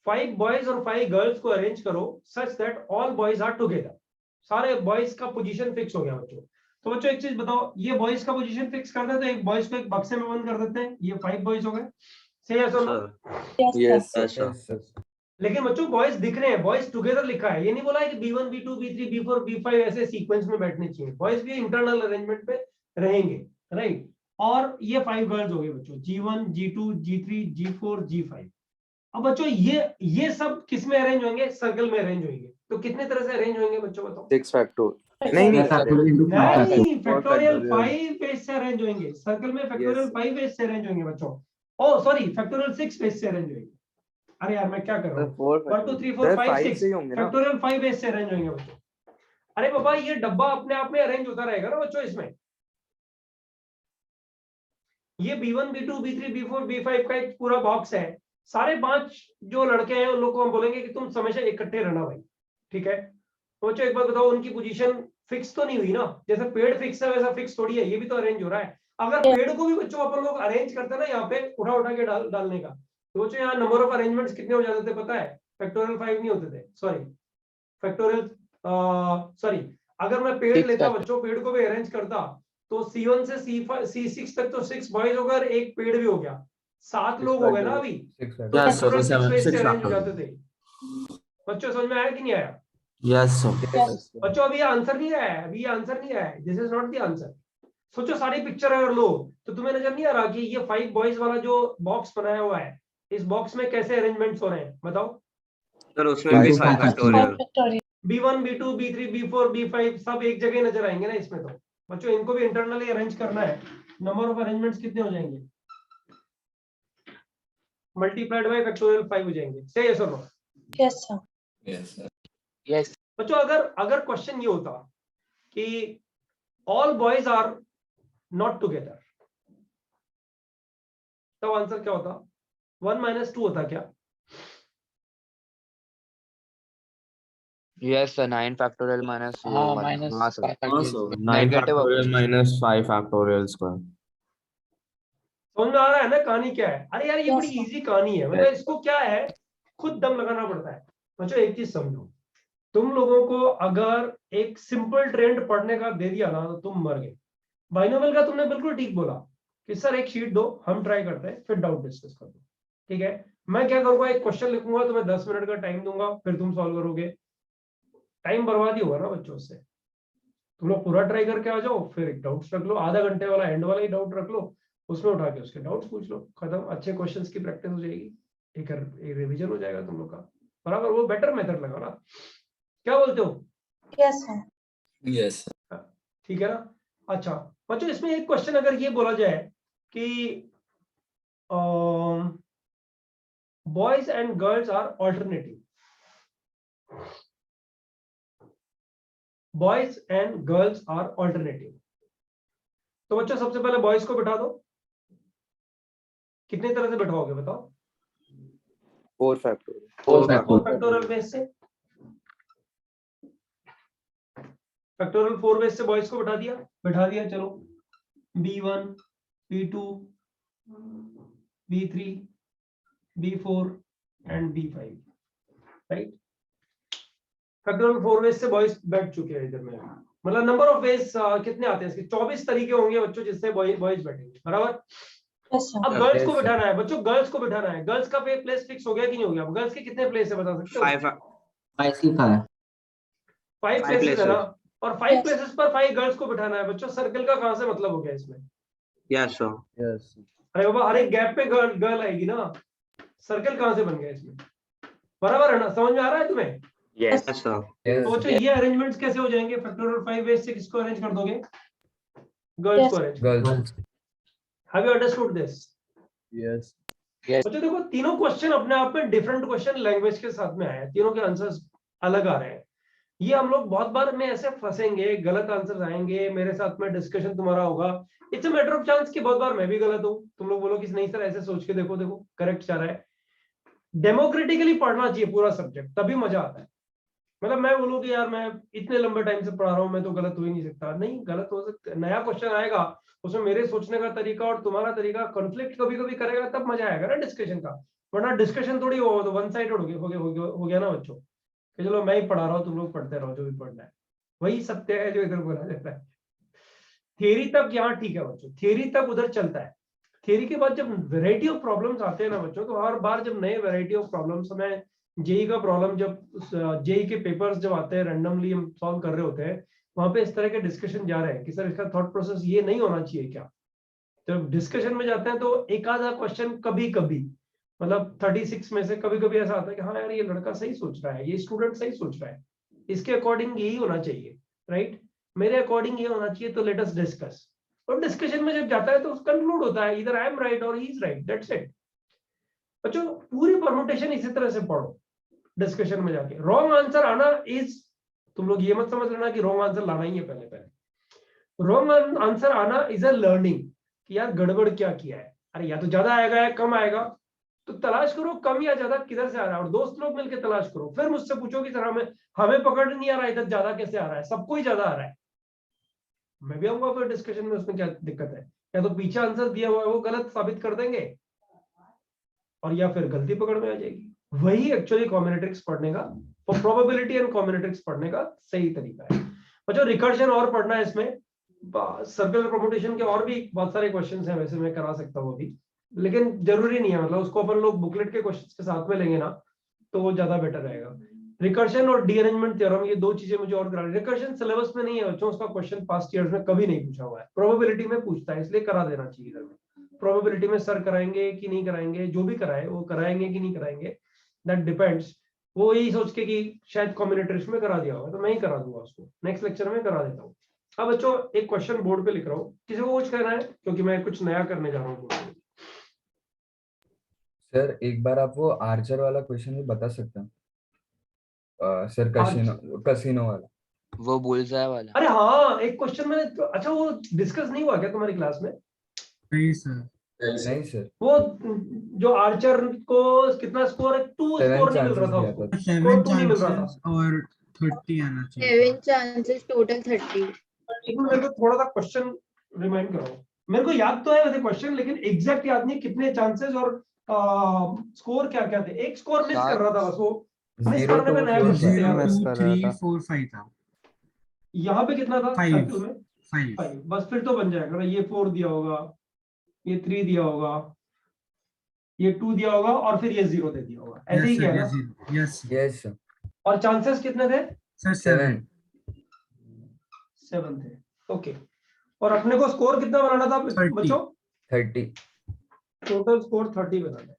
5 बॉयज और 5 गर्ल्स को अरेंज करो such that all boys are together. सारे बॉयज का पोजीशन फिक्स हो गया बच्चों। तो बच्चों एक चीज बताओ, ये बॉयज का पोजीशन फिक्स कर देते हैं, एक बॉयज को एक बक्से में बंद कर देते हैं, ये 5 बॉयज हो गए। सही है sir? Yes, sir. Yes, sir. लेकिन बच्चों बॉयज दिख रहे हैं, बॉयज टुगेदर लिखा है, ये नहीं बोला है कि B1 B2 B3 B4 B5 ऐसे सीक्वेंस में बैठने चाहिए। बॉयज भी इंटरनल अरेंजमेंट पे रहेंगे, राइट? और ये 5 गर्ल्स हो गए बच्चों, G1 G2 G3 G4 G5। अब बच्चों ये सब किस में अरेंज होंगे? सर्कल में अरेंज होंगे। तो कितने तरह से अरेंज होंगे बच्चों बताओ? 6 factorial. नहीं, factorial. फैक्टोरियल 5 फेस से अरेंज होंगे सर्कल में, फैक्टोरियल 5 फेस से अरेंज होंगे बच्चों। ओ सॉरी, फैक्टोरियल 6 फेस से अरेंज होंगे। अरे यार मैं क्या कर रहा हूँ? 1 2 3 4 5 6 फैक्टोरियल 5 फेस से अरेंज होंगे बच्चों। अरे बाबा ये डब्बा अपने आप में अरेंज होता रहेगा ना बच्चों। इसमें ये B1 B2 B3 B4 B5 का एक पूरा बॉक्स है। सारे 5 जो लड़के हैं उन लोग को हम बोलेंगे कि तुम हमेशा इकट्ठे रहना भाई, ठीक है? तो बच्चों एक बार बताओ, उनकी पोजीशन फिक्स तो नहीं हुई ना? जैसे पेड़ फिक्स है वैसा फिक्स थोड़ी है, ये भी तो अरेंज हो रहा है। अगर पेड़ को भी बच्चों अपन लोग अरेंज करते हैं ना, यहाँ पे उठा के डालने का, तो बच्चों यहाँ नंबर ऑफ अरेंजमेंट्स कितने हो जाते थे पता है? फैक्टोरियल 5 नहीं होते थे, सॉरी फैक्टोरियल सॉरी। अगर मैं पेड़ लेता बच्चों, पेड़ को भी अरेंज करता, तो C1 से C6 तक तो 6 बॉयज हो गए और एक पेड़ भी हो गया, 7 लोग हो गए ना अभी। तो Yes, sir. फैक्टोरियल 6 फेस से अरेंज हो factorial. जाते थे बच्चों। समझ में आया कि नहीं आया Yes, sir. बच्चों? अभी ये आंसर नहीं आया है, अभी ये आंसर नहीं आया है, this is not the answer. सोचो सारी पिक्चर अगर लो तो तुम्हें नजर नहीं आ रहा कि ये 5 बॉयज वाला जो बॉक्स बनाया हुआ है, इस बॉक्स में कैसे अरेंजमेंट्स हो रहे हैं बताओ? Sir, उसमें भी 5 factorial. factorial B1 B2 B3 B4 B5 सब एक जगह नजर आएंगे ना इसमें। तो बच्चों इनको भी इंटरनली अरेंज करना है, नंबर ऑफ अरेंजमेंट्स कितने हो जाएंगे? मल्टीप्लाइड बाय फैक्टोरियल 5 हो जाएंगे। सही है sir? yes sir Yes, sir. Yes बच्चों अगर क्वेश्चन ये होता कि all boys are not together, तब आंसर क्या होता? 1 - 2 होता क्या? यस सर, 9 फैक्टोरियल माइनस हाँ minus हाँ sir 9 Negative factorial minus 5 factorial square. समझ में आ रहा है ना कहानी क्या है? अरे यार ये Yes, बड़ी sir. इजी कहानी है, मतलब इसको क्या है, खुद दम लगाना पड़ता है बच्चों। एक चीज समझो, तुम लोगों को अगर एक सिंपल ट्रेंड पढ़ने का दे दिया ना, तो तुम मर गए। बाइनोमियल का तुमने बिल्कुल ठीक बोला कि सर एक शीट दो, हम ट्राई करते हैं, फिर डाउट डिस्कस कर दो, ठीक है? मैं क्या करूंगा, एक क्वेश्चन लिखूंगा, तुम्हें 10 मिनट का टाइम दूंगा, फिर तुम सॉल्व करोगे। टाइम बर्बाद ही होगा ना बच्चों से। तुम लोग पूरा ट्राई करके आ जाओ, फिर एक डाउट्स रख लो, आधा घंटे वाला एंड वाला ही डाउट रख लो, उसमें उठा के उसके डाउट्स पूछ लो, खत्म। अच्छे क्वेश्चंस की प्रैक्टिस हो जाएगी, एक रिवीजन हो जाएगा तुम लोग का, बराबर। वो बेटर मेथड लगा ना, क्या बोलते हो? Yes, sir. Yes. ठीक है ना। अच्छा बच्चों, इसमें एक क्वेश्चन अगर ये बोला जाए कि boys and girls are alternative, boys and girls are alternative, तो बच्चों सबसे पहले बॉयज को बिठा दो। कितने तरह से बिठाओगे बताओ? 4 फैक्टोरियल। 4 फैक्टोरियल बेस से, फैक्टोरियल 4 बेस से बॉयज को बिठा दिया। चलो B1, B2, B3, B4 and B5, right. Factorial 4 base से बॉयज बैठ चुके हैं इधर में। मतलब नंबर ऑफ बेस कितने आते हैं इसके? 24 तरीके होंगे बच्चों जिससे बॉयज बैठेंगे, बराबर। Yes, sir. अब गर्ल्स को बिठाना है बच्चों, गर्ल्स को बिठाना है। गर्ल्स का प्लेस फिक्स हो गया कि नहीं हो गया? गर्ल्स के कितने प्लेस है बता सकते हो? 5 प्लेसेस है ना, और 5 Yes. प्लेसेस पर 5 गर्ल्स को बिठाना है बच्चों। सर्कल का कहां से मतलब हो गया इसमें? Yes sir. अरे बाबा, हर एक गैप पे गर्ल आएगी ना, सर्कल कहां से बन गया इसमें? बराबर है ना, समझ में आ रहा है तुम्हें? Yes sir. तो बच्चों ये अरेंजमेंट्स कैसे हो जाएंगे? फैक्टोरियल 5 बेस से किसको अरेंज कर दोगे? Girls Yes. को arrange. Have you understood this? Yes. बच्चों देखो, तीनों क्वेश्चन अपने आप में डिफरेंट क्वेश्चन लैंग्वेज के साथ में आए हैं, तीनों के आंसर्स अलग आ रहे हैं। ये हम लोग बहुत बार में ऐसे फंसेंगे, गलत आंसर आएंगे, मेरे साथ में डिस्कशन तुम्हारा होगा। It's a matter of chance कि बहुत बार मैं भी गलत हूं, तुम लोग बोलो कि नहीं सर ऐसे सोच के देखो करेक्ट जा रहा है। डेमोक्रेटिकली पढ़ना चाहिए पूरा सब्जेक्ट, तभी मजा आता है। मतलब मैं बोलूं कि यार मैं इतने लंबे टाइम से पढ़ा रहा हूं, मैं तो गलत हो ही नहीं सकता। नहीं, गलत हो सकता है। नया क्वेश्चन आएगा, उसमें मेरे सोचने का तरीका और तुम्हारा तरीका कॉन्फ्लिक्ट कभी कभी करेगा, तब मजा आएगा ना डिस्कशन का। वरना डिस्कशन थोड़ी हो तो वन साइडेड हो गया ना बच्चों, कि चलो मैं ही पढ़ा रहा हूँ, तुम लोग पढ़ते रहो जो भी पढ़ना है। वही सत्य है जो इधर बोला जाता है। थियरी तक यहाँ ठीक है बच्चों, थियरी तक उधर चलता है। थियरी के बाद जब वैरायटी ऑफ प्रॉब्लम्स आते हैं ना बच्चों, तो हर बार जब नए वैरायटी ऑफ प्रॉब्लम्स में जेई का प्रॉब्लम, जब जेई के पेपर्स जब आते हैं रैंडमली हम सॉल्व कर रहे होते हैं, वहां पे इस तरह के डिस्कशन जा रहे हैं कि सर इसका थॉट प्रोसेस ये नहीं होना चाहिए क्या? जब डिस्कशन में जाते हैं तो एक आधा क्वेश्चन कभी कभी, मतलब 36 में से कभी कभी ऐसा आता है कि हाँ यार ये लड़का सही सोच रहा है, ये स्टूडेंट सही सोच रहा है, इसके अकॉर्डिंग यही होना चाहिए, राइट, मेरे अकॉर्डिंग ये होना चाहिए, तो लेट अस डिस्कस। और डिस्कशन में जब जाता है तो कंक्लूड होता है इधर आई एम राइट और he is right, that's it. बच्चों पूरी परमुटेशन इसी तरह से पढ़ो डिस्कशन में जाके। रॉन्ग आंसर आना इज, तुम लोग ये मत समझ लेना कि रॉन्ग आंसर लाना ही है पहले। रॉन्ग आंसर आना इज अ लर्निंग, कि यार गड़बड़ क्या किया है, अरे या तो ज्यादा आएगा या कम आएगा, तो तलाश करो कम या ज्यादा किधर से आ रहा है, और दोस्त लोग मिलकर तलाश करो। फिर मुझसे पूछो कि सर हमें पकड़ नहीं आ रहा, इधर ज्यादा कैसे आ रहा है, सबको ही ज्यादा आ रहा है। मैं भी आऊंगा फिर डिस्कशन में, उसमें क्या दिक्कत है? या तो पीछे आंसर दिया हुआ है वो गलत साबित कर देंगे, और या फिर गलती पकड़ में आ जाएगी। वही एक्चुअली कॉम्बिनेट्रिक्स पढ़ने का और प्रोबेबिलिटी एंड कॉम्बिनेट्रिक्स पढ़ने का सही तरीका है। बच्चों रिकर्जन और पढ़ना है इसमें, सर्कुलर परम्यूटेशन के और भी बहुत सारे क्वेश्चंस हैं, वैसे मैं करा सकता हूँ अभी, लेकिन जरूरी नहीं है। मतलब उसको अपन लोग बुकलेट के क्वेश्चंस के साथ में लेंगे ना, तो वो ज्यादा बेटर रहेगा। रिकर्जन और डीअरेंजमेंट थ्योरम, ये दो चीजें मुझे और करानी। रिकर्जन सिलेबस में नहीं है बच्चों, उसका क्वेश्चन पास्ट ईयर्स में कभी नहीं पूछा हुआ है, प्रोबेबिलिटी में पूछता है, इसलिए करा देना चाहिए इधर में। प्रोबेबिलिटी में सर कराएंगे कि नहीं कराएंगे, जो भी कराए वो कराएंगे कि नहीं कराएंगे, दैट डिपेंड्स। वो यही सोच के कि शायद कॉम्बिनेटरिक्स में करा दिया होगा, तो मैं ही करा दूंगा उसको, नेक्स्ट लेक्चर में करा देता हूँ। अब बच्चों एक क्वेश्चन बोर्ड पे लिख रहा हूँ, किसी को कुछ कहना है? क्योंकि मैं कुछ नया करने जा रहा हूँ। सर एक बार आप वो आर्चर वाला क्वेश्चन भी बता सकते हैं? सर कसिनो वाला, वो बुलजाय वाला। अरे हाँ, एक क्वेश्चन मैंने अच्छा वो डिस्कस नहीं हुआ क्या तुम्हारी क्लास में? नहीं सर। नहीं सर, वो जो आर्चर को कितना स्कोर है? 2 स्कोर नहीं मिल रहा था उसको, 7 स्कोर 2 नहीं मिल रहा था। चांसेस और 30 आना चाहिए। 7 chances, total 30. लेकिन मेरे को थोड़ा सा क्वेश्चन रिमाइंड करो। मेरे को याद तो है वैसे क्वेश्चन, लेकिन एग्जैक्ट याद नहीं कितने चांसेस और स्कोर क्या क्या थे। एक स्कोर मिस कर रहा था बस, वो मिस 0 करने to पे नया 4 क्वेश्चन 0 तैयार 2 3 4 5 था। यहाँ पे कितना था? 5 सर्कल में 5 5, बस फिर तो बन जाएगा ना। ये 4 दिया होगा, ये 3 दिया होगा, ये 2 दिया होगा, और फिर ये 0 दे दिया होगा, ऐसे ही किया ना? Yes yes sir. और चांसेस कितने थे? सर 7 थे। ओके, और अपने को स्कोर कितना बनाना था 30. बच्चों? 30। टोटल स्कोर 30 बनाना है।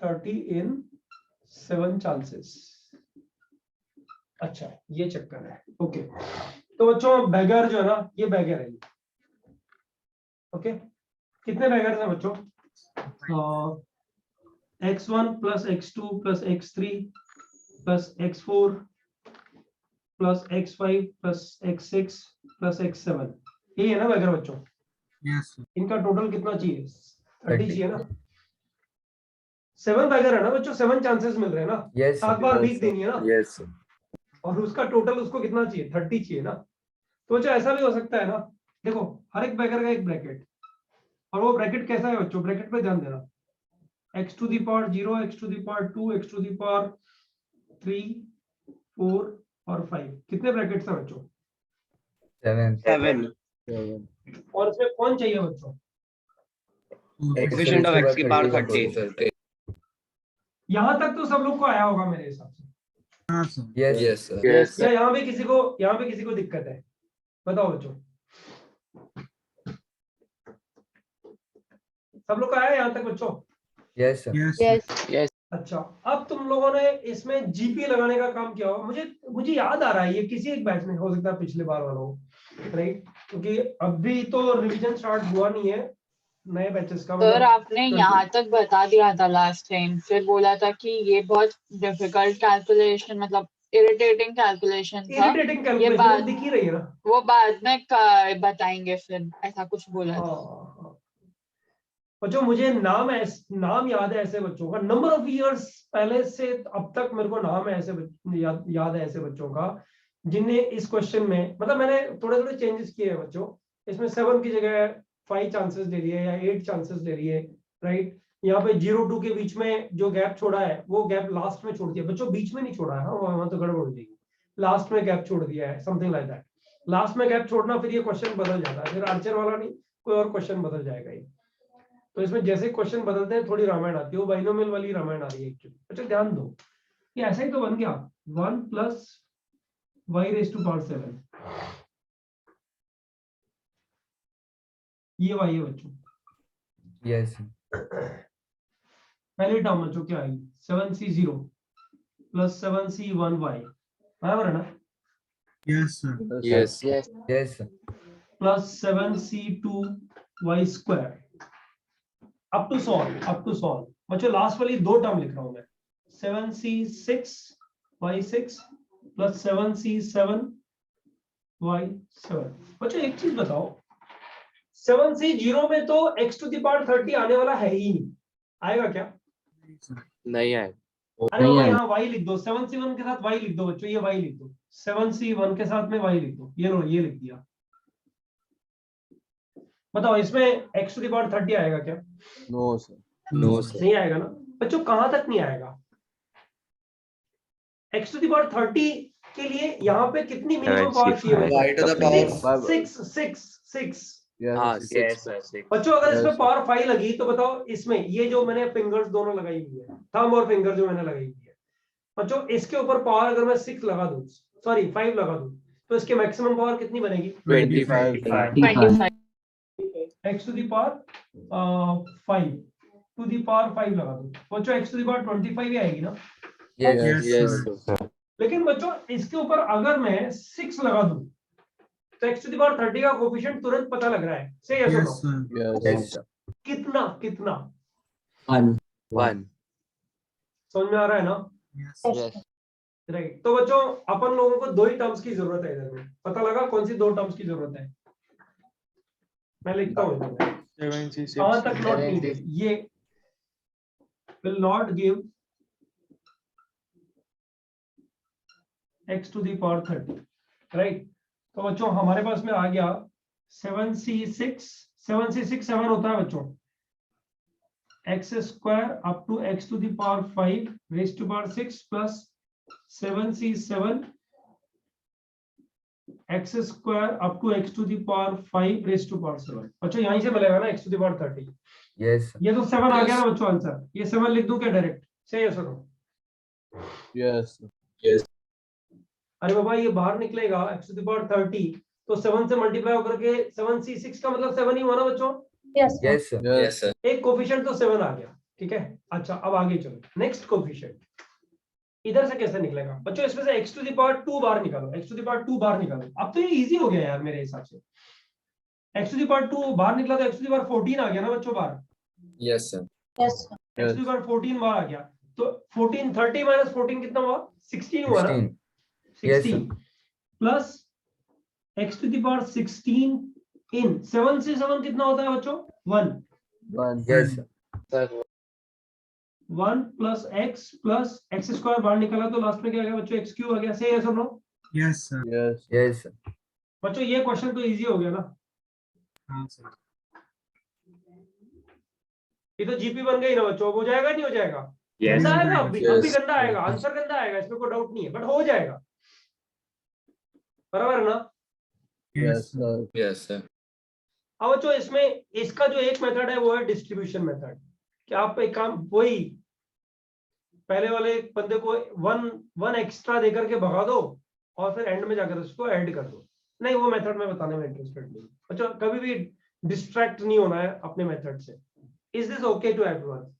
30 in 7 चांसेस। अच्छा ये चक्कर है। ओके तो बच्चों बैगर जो है ना ये बैगर है। ओके कितने बैगर्स हैं बच्चों? x1 plus x2 plus x3 plus x4 plus x5 plus x6 plus x7 यही है ना बैगर बच्चों? Yes, sir. इनका टोटल कितना चाहिए? 30 30 चाहिए ना। 7 बैगर है ना बच्चों, 7 चांसेस मिल रहे हैं ना, Yes, sir. 7 बार वीक देनी है ना, Yes, sir. और उसका टोटल उसको कितना चाहिए? 30 चाहिए ना। तो बच्चों ऐसा भी हो सकता है ना, देखो हर एक बैगर का एक ब्रैकेट, और वो ब्रैकेट कैसा है बच्चों? ब्रैकेट पे ध्यान देना, x to the power 0, x to the power 2, x to the power 3, 4 और 5 कितने ब्रैकेट्स हैं बच्चों? 7 7. और इसमें कौन चाहिए बच्चों? Coefficient of x की power 30. यहाँ तक तो सब लोग को आया होगा मेरे हिसाब से, हाँ, sir. Yes, sir. Yes, या यहाँ पे किसी को दिक्कत है? बताओ बच्चों, सब लोग को आया यहाँ तक बच्चों? Yes, sir. Yes, sir. Yes. अच्छा अब तुम लोगों ने इसमें जीपी लगाने का काम किया होगा। मुझे याद आ रहा है ये किसी एक बैच में, हो सकता है पिछले बार वाला हो, राइट? क्योंकि अभी तो रिवीजन स्टार्ट हुआ नहीं है नए बैचेस का। सर आपने यहाँ तक बता दिया था लास्ट टाइम, फिर बोला था कि ये बहुत डिफिकल्ट कैलकुलेशन, मतलब इरिटेटिंग कैलकुलेशन था, इरिटेटिंग कैलकुलेशन बात- दिख ही रही है ना, वो बाद में बताएंगे, फिर ऐसा कुछ बोला था। हाँ। बच्चों मुझे नाम याद है ऐसे बच्चों का, नंबर ऑफ इयर्स पहले से अब तक मेरे को नाम है ऐसे याद है ऐसे बच्चों का जिनने इस क्वेश्चन में, मतलब मैंने थोड़े थोड़े चेंजेस किए हैं बच्चों, इसमें 7 की जगह 5 चांसेस ले लिए या 8 चांसेस ले लिए, राइट? यहाँ पे 0-2 के बीच में जो गैप छोड़ा है वो गैप लास्ट में छोड़ दिया बच्चों, बीच में नहीं छोड़ा है, वहां तो गड़बड़ हो जाएगी, लास्ट में गैप छोड़ दिया है, समथिंग लाइक दैट। लास्ट में गैप छोड़ना फिर ये क्वेश्चन बदल जाता है, फिर आर्चर वाला नहीं कोई और क्वेश्चन बदल जाएगा ये। तो इसमें जैसे क्वेश्चन बदलते हैं थोड़ी रामायण आती है, वो बाइनोमियल वाली रामायण आ रही है एक्चुअली। अच्छा ध्यान दो, ये ऐसा ही तो बन गया 1 + y⁻⁷ ये y है बच्चों। Yes, sir. पहली टर्म बच्चों क्या आएगी? 7c0 + 7c1y बराबर है ना, Yes, sir. Yes. Yes. Yes, sir. + 7c2y² up to solve. बच्चों लास्ट वाली 2 टर्म लिख रहा हूं मैं, 7c6y6 + 7c7y7। बच्चों एक चीज बताओ, 7c0 में तो x⁻30 आने वाला है ही नहीं, आएगा क्या? नहीं है. अरे वो यहाँ y लिख दो, 7c1 के साथ y लिख दो बच्चों, ये y लिख दो, 7c1 के साथ में y लिख दो, ये लो ये लिख दिया। बताओ इसमें x⁻30 आएगा क्या? No, sir. No, sir. नहीं आएगा ना बच्चों, कहां तक नहीं आएगा? x⁻30 के लिए यहाँ पे कितनी मिनिमम पावर चाहिए? Y to the power 6। हाँ, 6. बच्चों अगर इसमें पावर 5 लगी तो बताओ, इसमें ये जो मैंने फिंगर्स दोनों लगाई हुई है, थंब और फिंगर जो मैंने लगाई हुई है बच्चों, इसके ऊपर पावर अगर मैं 6 लगा दूं, सॉरी 5 लगा दूं, तो इसकी मैक्सिमम पावर कितनी बनेगी? 25. 25। x⁻5 लगा दो बच्चों, x⁻25 ही आएगी ना। Yes, Yes, Yes, sir. sir. लेकिन बच्चों इसके ऊपर अगर मैं 6 लगा दूं तो x⁻30 का कोफिशिएंट तुरंत पता लग रहा है, से yes or Yes, no? sir. yes, sir. कितना 1. समझ में आ रहा है ना? Yes. Yes. राइट। तो बच्चों अपन लोगों को 2 ही टर्म्स की जरूरत है इधर में, पता लगा कौन सी 2 टर्म्स की जरूरत है? मैं लिखता हूँ कहां तक नॉट नीडेड, ये will not give x⁻30, right? तो बच्चों हमारे पास में आ गया 7 होता है बच्चों x² up to x⁻5⁻6 + 7c7 x² up to x⁻5⁻7। बच्चों यहीं से मिलेगा ना x⁻30? Yes, sir. ये तो 7 आ गया ना बच्चों आंसर, ये 7 लिख दूं क्या डायरेक्ट? से yes or no? Yes. अरे बाबा ये बाहर निकलेगा x⁻30, तो 7 से मल्टीप्लाई होकर के 7c6 का मतलब 7 ही हुआ ना बच्चों? Yes, sir. Yes, sir. Yes, sir. एक कोफिशिएंट तो 7 आ गया, ठीक है। अच्छा अब आगे चलो, नेक्स्ट कोफिशिएंट इधर से कैसे निकलेगा बच्चों, इसमें से x टू द पावर 2 बाहर निकालो, x टू द पावर 2 बाहर निकालो। अब तो ये इजी हो गया यार मेरे हिसाब से, x टू द पावर 2 बाहर निकला तो x टू द पावर 14 आ गया ना बच्चों बाहर, yes sir, Yes, sir. x to the power 14 बाहर आ गया, तो 14 30 माइनस 14 कितना हुआ, 16 हुआ ना, 16, Yes, 16 plus x to the power 16 इन 7 से 7 कितना होता है बच्चों, 1, 1 yes sir, sir 1 plus x square बाहर निकला तो लास्ट में क्या आ गया बच्चों, x क्यूब आ गया। सही है sir no Yes, sir. yes yes sir, बच्चों, ये क्वेश्चन तो इजी हो गया ना, हाँ sir. ये तो जीपी बन गई ना बच्चों, अब हो जाएगा नहीं हो जाएगा, Yes. गंदा आएगा, अब भी Yes. गंदा आएगा, आंसर गंदा आएगा, इसमें कोई डाउट नहीं है, बट हो जाएगा, बराबर है ना। Yes, yes sir. sir yes sir, अब बच्चों इसमें इसका जो एक मेथड है वो है डिस्ट्रीब्यूशन मेथड, कि आप एक काम वही पहले वाले बंदे को वन एक्स्ट्रा देकर के भगा दो और फिर एंड में जाकर उसको ऐड कर दो। नहीं, वो मेथड में बताने में इंटरेस्टेड नहीं। अच्छा, कभी भी डिस्ट्रैक्ट नहीं होना है अपने मेथड से। Is this okay to everyone?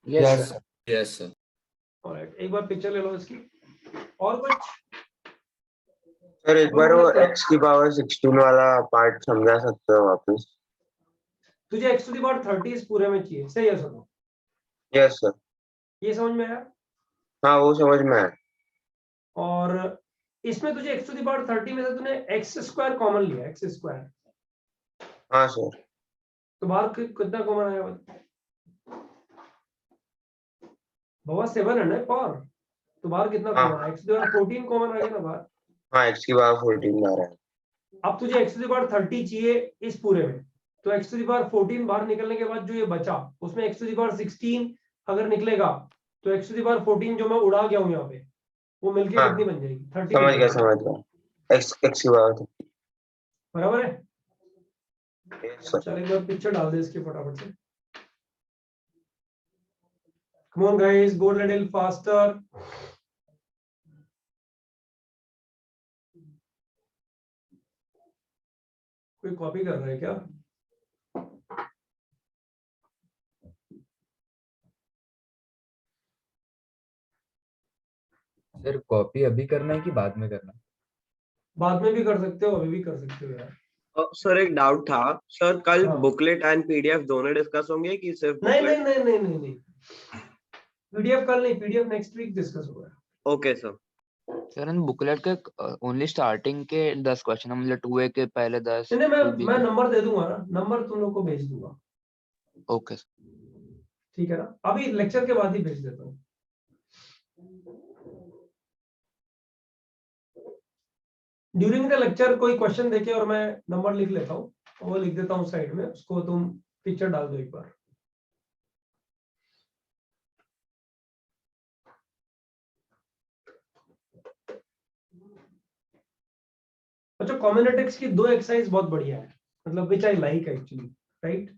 yes sir yes sir, alright, एक बार पिक्चर ले लो इसकी। और कुछ सर एक बार वो x की पावर 16 वाला पार्ट समझा सकते हो वापस? तुझे x टू द पावर 30 इस पूरे में चाहिए, सही है सुनो, यस सर, ये समझ में आया? हाँ वो समझ में आया। और इसमें तुझे x टू द पावर 30 में से तूने x स्क्वायर कॉमन लिया, x स्क्वायर, हाँ सर, तो बाहर कितना कॉमन आया बाबा? 7 है ना पावर, तो बाहर कितना हाँ। कॉमन आया? x to the power 14 common आ गया ना बाहर। हाँ x की पावर 14 आ रहा है। अब तुझे x टू द पावर 30 चाहिए इस पूरे में, तो x टू द पावर 14 बाहर निकलने के बाद जो ये बचा उसमें x टू द पावर 16 अगर निकलेगा तो x टू द पावर 14 जो मैं उड़ा गया हूं यहाँ पे वो मिलके हाँ, कितनी बन जाएगी? 30 समझ बन गया जाएगी। समझ गया, x की पावर। बराबर है। यस सर, चल एक बार पिक्चर डाल दे इसके फटाफट से। Come on guys, go a little faster. कोई कॉपी कर रहा है क्या? सर कॉपी अभी करना है कि बाद में करना है? बाद में भी कर सकते हो, अभी भी कर सकते हो यार। सर एक डाउट था सर, कल हाँ। बुकलेट एंड पीडीएफ दोनों डिस्कस होंगे कि सिर्फ नहीं बुकलेट? नहीं नहीं नहीं नहीं नहीं, पीडीएफ कल नहीं, पीडीएफ नेक्स्ट वीक डिस्कस होगा। Okay sir. सर इन बुकलेट के ओनली स्टार्टिंग के 10 क्वेश्चन है, मतलब 2A के पहले 10। नहीं 2B मैं के। नंबर दे दूंगा ना, नंबर तुम लोग को भेज दूंगा, ओके ठीक है ना? अभी लेक्चर के बाद ही भेज देता हूँ। ड्यूरिंग द लेक्चर कोई क्वेश्चन देके और मैं नंबर लिख लेता हूँ, वो लिख देता हूँ साइड में, उसको तुम पिक्चर डाल दो एक बार। अच्छा, कॉम्बिनेटिक्स की 2 एक्सरसाइज बहुत बढ़िया है, मतलब which I like actually, right?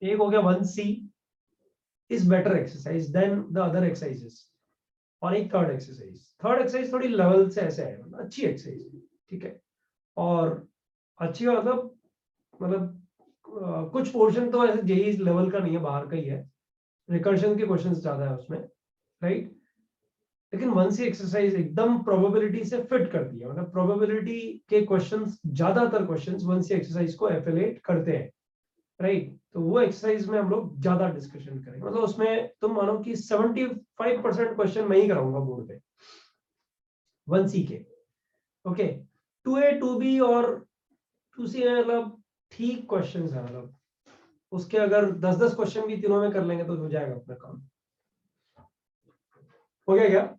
एक हो गया 1C is better exercise than the other exercises, और एक थर्ड एक्सरसाइज थोड़ी लेवल से ऐसे है, मतलब अच्छी एक्सरसाइज है, ठीक है? और अच्छी मतलब कुछ पोर्शन तो ऐसे जेई लेवल का नहीं है, बाहर का ही है, रिकर्शन के क्वेश्चंस ज्यादा है उसमें, राइट? लेकिन 1C एक्सरसाइज एकदम प्रोबेबिलिटी से फिट करती है, मतलब प्रोबेबिलिटी के क्वेश्चंस, ज्यादातर क्वेश्चंस 1C एक्सरसाइज को एफिलिएट करते हैं, राइट? तो वो एक्सरसाइज में हम लोग ज्यादा डिस्कशन करेंगे, मतलब उसमें तुम मानो कि 75% क्वेश्चन मैं ही कराऊंगा बोर्ड पे 1C के, ओके? 2A 2B और 2C में मतलब ठीक क्वेश्चंस है, मतलब उसके अगर 10-10 क्वेश्चन भी तीनों में कर लेंगे तो हो जाएगा अपना काम। हो गया क्या?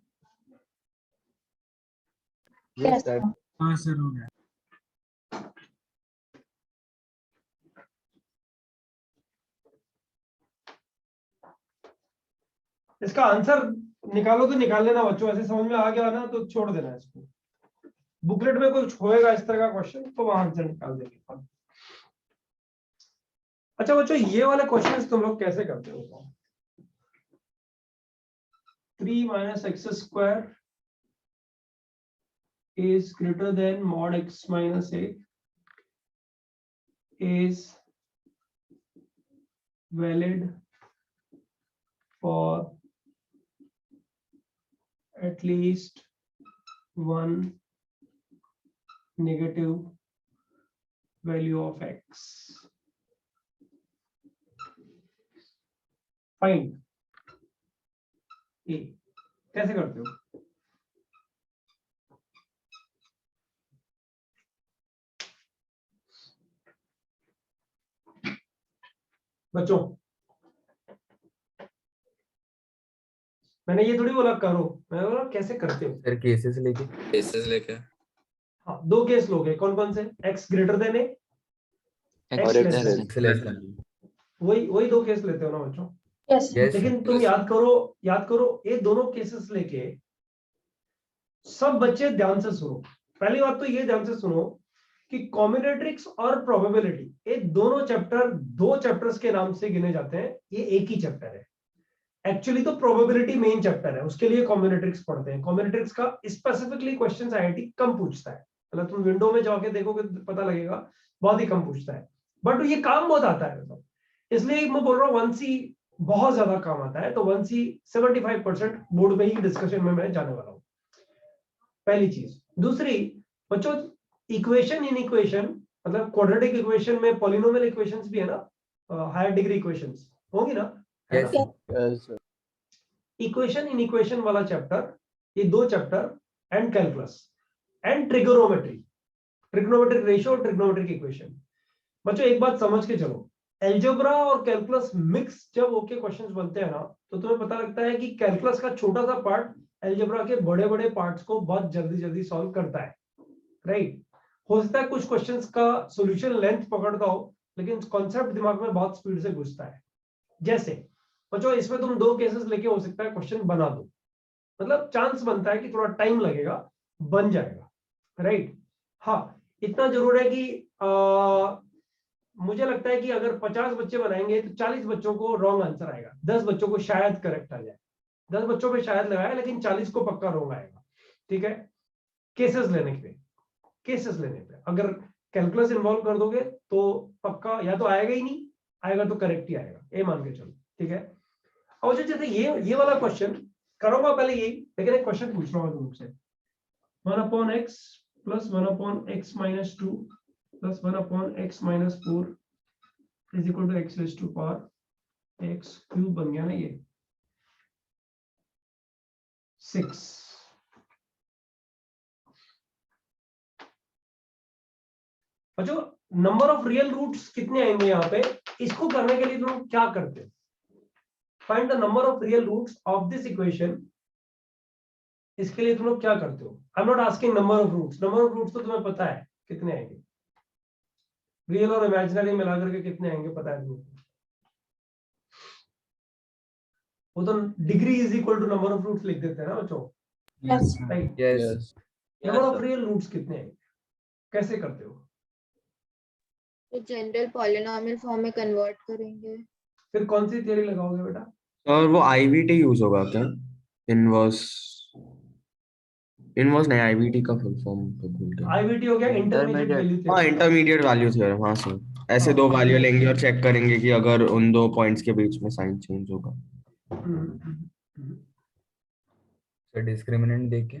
Yes, sir. हाँ sir, हो गया. इसका आंसर निकालो तो निकाल लेना बच्चों, ऐसे समझ में आ गया ना तो छोड़ देना इसको। बुकलेट में कुछ होएगा इस तरह का क्वेश्चन तो वहां आंसर निकाल देंगे। अच्छा बच्चों, ये वाले क्वेश्चंस तुम लोग कैसे करते हो? 3 - x² is greater than mod x - 8 is valid for at least one negative value of x. Find a. कैसे करते हो? बच्चों मैंने ये थोड़ी बोला करो, मैंने बोला कैसे करते हो। सर केसेस लेके हाँ, दो केस लोगे, कौन कौन से? x ग्रेटर देन ए, X less less than. than. वही दो केस लेते हो ना बच्चों। Yes, sir. लेकिन तुम याद करो ये दोनों केसेस लेके सब बच्चे ध्यान से सुनो। पहली बात तो ये ध्यान से सुनो कि कॉम्बिनेट्रिक्स और प्रोबेबिलिटी ये दोनों चैप्टर दो चैप्टर्स के नाम से गिने जाते हैं, ये एक ही चैप्टर है। एक्चुअली तो प्रोबेबिलिटी मेन चैप्टर है, उसके लिए कॉम्बिनेट्रिक्स पढ़ते हैं। कॉम्बिनेट्रिक्स का स्पेसिफिकली क्वेश्चंस आईआईटी कम पूछता है, मतलब तुम विंडो में जाके देखोगे पता लगेगा, बहुत ही कम पूछता है, बट ये काम बहुत आता है। मतलब इसलिए मैं बोल रहा हूँ 1C बहुत ज्यादा काम आता है, तो 1C 75% बोर्ड में ही डिस्कशन में मैं जाने वाला हूँ। पहली चीज। दूसरी बच्चों, इक्वेशन इन इक्वेशन, मतलब क्वाड्रेटिक इक्वेशन में पॉलिनोमियल इक्वेशंस भी है ना, हायर डिग्री इक्वेशंस होंगी ना? Yes Yes, sir. Equation in equation वाला चैप्टर, ये दो chapter, and calculus and trigonometric ratio और ट्रिग्नोमेट्रिक इक्वेशन। बच्चों एक बात समझ के चलो, एल्जेब्रा और कैलकुलस मिक्स जब होके क्वेश्चंस बनते हैं ना, तो तुम्हें पता लगता है कि कैलकुलस का छोटा सा पार्ट एल्जेब्रा के बड़े बड़े पार्ट्स को बहुत जल्दी सॉल्व करता है, राइट? हो सकता है कुछ क्वेश्चंस का सॉल्यूशन लेंथ पकड़ता हो, लेकिन कॉन्सेप्ट दिमाग में बहुत स्पीड से घुसता है। जैसे बच्चों इसमें तुम दो केसेस लेके हो सकता है क्वेश्चन बना दो, मतलब चांस बनता है कि थोड़ा टाइम लगेगा, बन जाएगा, राइट? हाँ, इतना जरूर है कि मुझे लगता है कि अगर 50 बच्चे बनाएंगे तो 40 बच्चों को रॉन्ग आंसर आएगा, 10 बच्चों को शायद करेक्ट आ जाए, 10 बच्चों पे शायद लगाया, लेकिन 40 को पक्का रॉन्ग आएगा, ठीक है? केसेस लेने पे अगर कैलकुलस इन्वॉल्व कर दोगे तो पक्का या तो आएगा ही नहीं, आएगा तो करेक्ट ही आएगा, ये मान के चलो, ठीक है? और जैसे ये वाला क्वेश्चन करूंगा पहले यही, लेकिन एक क्वेश्चन पूछ रहा हूं तुमसे। 1/x plus 1/x minus 2 plus 1/x minus 4 is equal to x raised to power x cube बन गया ना ये 6। बच्चों नंबर ऑफ रियल रूट्स कितने आएंगे यहाँ पे? इसको करने के लिए तुम क्या करते हो? Find the number of real roots of this equation. इसके लिए तुम लोग क्या करते हो? I am not asking number of roots, number of roots तो तुम्हें पता है कितने आएंगे, रियल और इमेजिनरी मिलाकर के कितने आएंगे पता है तुम्हें, वो तो degree is equal to number of roots लिख देते हैं ना बच्चों, Yes, sir. Right? Yes number of real roots कितने आएंगे, कैसे करते हो? तो जनरल पॉलिनोमियल फॉर्म में कन्वर्ट करेंगे। फिर कौन सी थियरी लगाओगे बेटा? और वो आईवीटी यूज होगा क्या? इनवर्स नहीं, आईवीटी का फुल फॉर्म तो भूल गया। आईवीटी हो गया इंटरमीडिएट वैल्यू हाँ, थ्योरम। Intermediate value theorem. हाँ सर, ऐसे दो वैल्यू लेंगे और चेक करेंगे कि अगर उन दो पॉइंट्स के बीच में साइन चेंज होगा। सर डिस्क्रिमिनेंट देके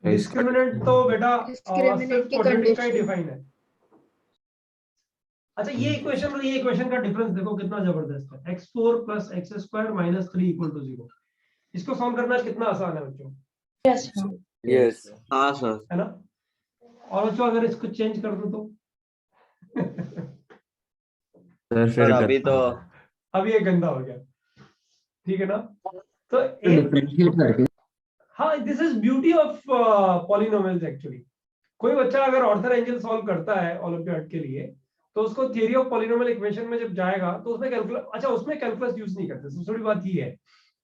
डिस्क्रिमिनेंट तो बेटा Discriminant सिर्फ की क्वाड्रेटिक का ही condition। डिफाइन है। अच्छा ये इक्वेशन और ये इक्वेशन का डिफरेंस देखो कितना जबरदस्त है। x4 + x² - 3 = 0। इसको सॉल्व करना कितना आसान है बच्चों, Yes, sir. Yes. हाँ सर। है ना? और बच्चों अगर इसको चेंज कर दो तो सर सर अभी तो अब ये गंदा हो गया, ठीक है ना? तो एक हाँ, this is beauty of polynomials actually. कोई बच्चा अगर ऑर्थर एंजल सॉल्व करता है ओलंपियाड के लिए, तो उसको थियरी ऑफ पॉलिनोमियल इक्वेशन में जब जाएगा तो उसमें कैलकुलस, अच्छा उसमें कैलकुलस यूज नहीं करते, सबसे बड़ी बात ये है,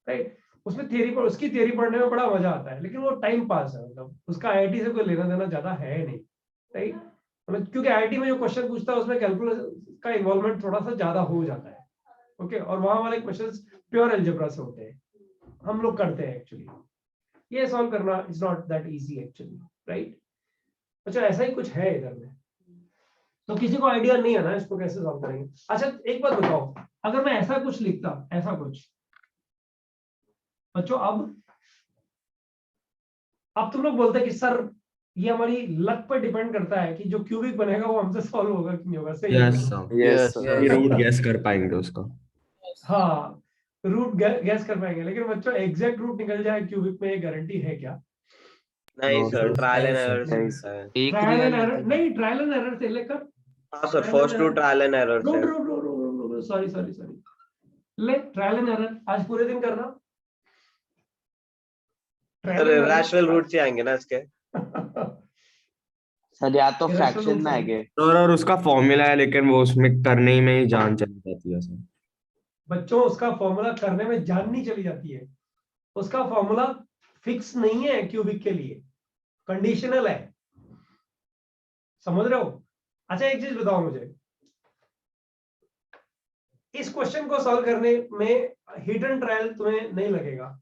राइट? उसमें थियरी पर उसकी थियरी पढ़ने में बड़ा मजा आता है, लेकिन वो टाइम पास है, मतलब उसका आईआईटी से कोई लेना देना ज्यादा है नहीं, राइट? मतलब क्योंकि आईआईटी में जो क्वेश्चन पूछता है उसमें कैलकुलस का इन्वॉल्वमेंट थोड़ा सा ज्यादा हो जाता है, ओके? और वहां वाले क्वेश्चंस प्योर अलजेब्रा से होते हैं, हम लोग करते हैं एक्चुअली। ये सॉल्व करना is not that easy actually, right? अच्छा ऐसा ही कुछ है इधर में, तो किसी को आइडिया नहीं है ना इसको कैसे सॉल्व करेंगे। अच्छा एक बात बताओ, अगर मैं ऐसा कुछ लिखता, ऐसा कुछ बच्चों, अब तुम लोग बोलते हैं कि सर ये हमारी लक पर डिपेंड करता है कि जो क्यूबिक बनेगा वो हमसे सॉल्व होगा कि नहीं होगा, सही है? Yes sir, Yes, sir. ये रूट गैस कर पाएंगे उसका। हाँ रूट गैस कर पाएंगे, लेकिन बच्चों एग्जैक्ट रूट निकल जाए क्यूबिक में, ये गारंटी है क्या? नहीं No, सर, sir. ट्रायल एंड नहीं, sir. एरर से नहीं, होता है। एक ट्रायल एंड रियल एरर नहीं, ट्रायल एंड एरर से लेकर हाँ sir, first to trial and error से। सॉरी सॉरी सॉरी, ले ट्रायल एंड एरर आज पूरे दिन करना। सर रैशनल रूट से आएंगे ना इसके। सर या तो Irrational फ्रैक्शन roots में हैं। आएंगे। सर और उसका फॉर्मूला है, लेकिन वो उसमें करने ही में ही जान चली जाती है सर। बच्चों उसका फॉर्मूला करने में जान नहीं चली जाती है, उसका फॉर्मूला फिक्स नहीं है क्यूबिक के लिए, कंडीशनल है, समझ रहे हो? अच्छा एक चीज बताओ मुझे, इस क्वेश्चन को सॉल्व करने में हिडन ट्रायल तुम्हें नहीं लगेगा,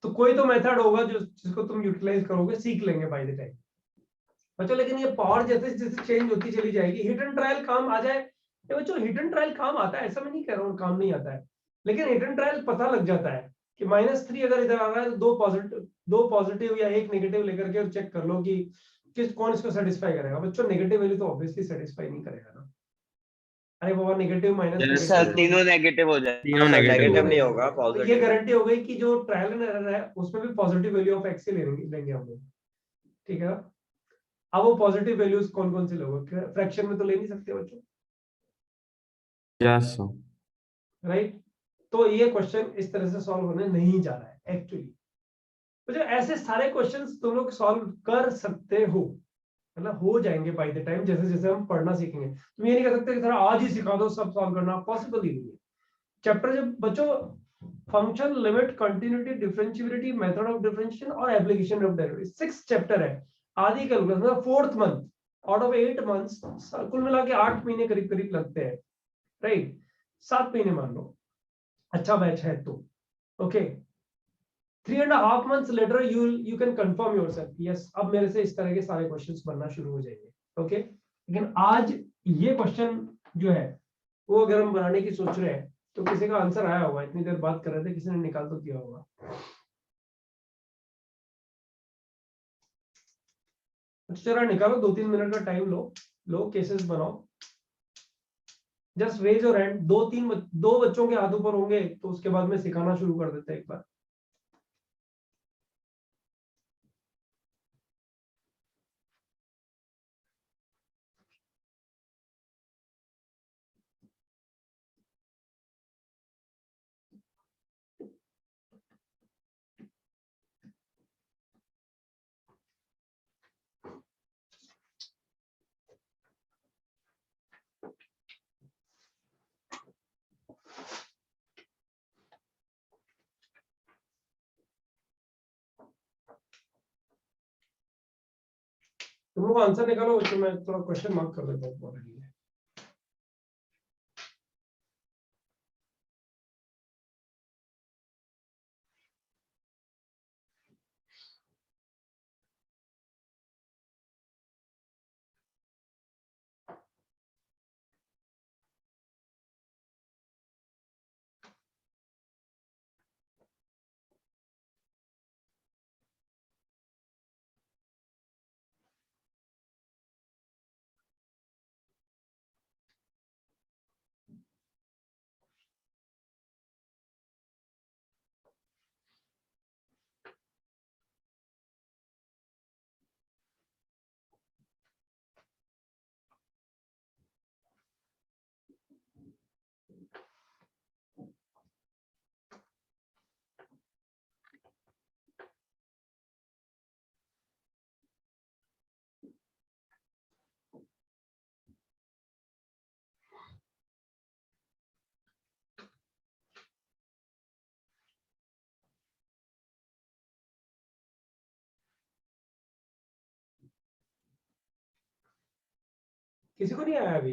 तो कोई तो मेथड होगा जो जिसको तुम यूटिलाइज करोगे, सीख लेंगे बाय द टाइम बच्चों। लेकिन ये पावर जैसे जैसे चेंज होती चली जाएगी, हिडन ट्रायल काम आ जाए। ये बच्चों हिडन ट्रायल काम आता है, ऐसा मैं नहीं कह रहा हूँ काम नहीं आता है, लेकिन हिडन ट्रायल पता लग जाता है कि -3 अगर इधर आ रहा है तो दो पॉजिटिव या एक नेगेटिव लेकर के चेक कर लो कि कौन इसको सेटिस्फाई करेगा। बच्चों नेगेटिव वैल्यू तो ऑब्वियसली सेटिस्फाई नहीं करेगा ना। अरे बाबा नेगेटिव माइनस सर तीनों नेगेटिव हो जाए। तीनों सर नेगेटिव नेगेटिव हो नहीं गए। होगा, तो ये पॉजिटिव। गारंटी हो गई कि जो ट्रायल एंड एरर है उसमें भी पॉजिटिव वैल्यू ऑफ एक्स ही लेंगे हम लोग, ठीक है? अब वो पॉजिटिव वैल्यूज कौन कौन से लोगे, फ्रैक्शन में तो ले नहीं सकते बच्चों, यस सर। राइट? तो ये क्वेश्चन इस तरह से सॉल्व होने नहीं जा रहा है एक्चुअली। तो जो ऐसे सारे क्वेश्चंस तुम लोग सॉल्व कर सकते हो, मतलब हो जाएंगे बाय द टाइम जैसे जैसे हम पढ़ना सीखेंगे। तुम ये नहीं कर सकते कि सर आज ही सिखा दो सब सॉल्व करना, पॉसिबल ही नहीं है। चैप्टर जब बच्चों function, limit, continuity, differentiability, method of differentiation और एप्लीकेशन ऑफ डेरिवेटिव 6 चैप्टर है। आधी कैलकुलस मतलब 4th month out of 8 months, कुल मिला के 8 महीने करीब करीब लगते हैं, राइट? 7 महीने मान लो, अच्छा बैच है तो okay. 3.5 months later you can confirm yourself, yes अब मेरे से इस तरह के सारे क्वेश्चंस बनना शुरू हो जाएंगे, ओके। लेकिन आज ये क्वेश्चन जो है वो अगर हम बनाने की सोच रहे हैं तो किसी का आंसर आया होगा, इतनी देर बात कर रहे थे, किसी ने निकाल तो दिया होगा। जरा निकालो, 2-3 मिनट का टाइम लो केसेस बनाओ, जस्ट रेज योर हैंड। दो बच्चों के हाथ ऊपर होंगे तो उसके बाद में सिखाना शुरू कर देते हैं एक बार। तुम लोग आंसर निकालो, तो मैं थोड़ा क्वेश्चन मार्क कर देता हूँ तुम्हारे लिए। किसी को नहीं आया अभी?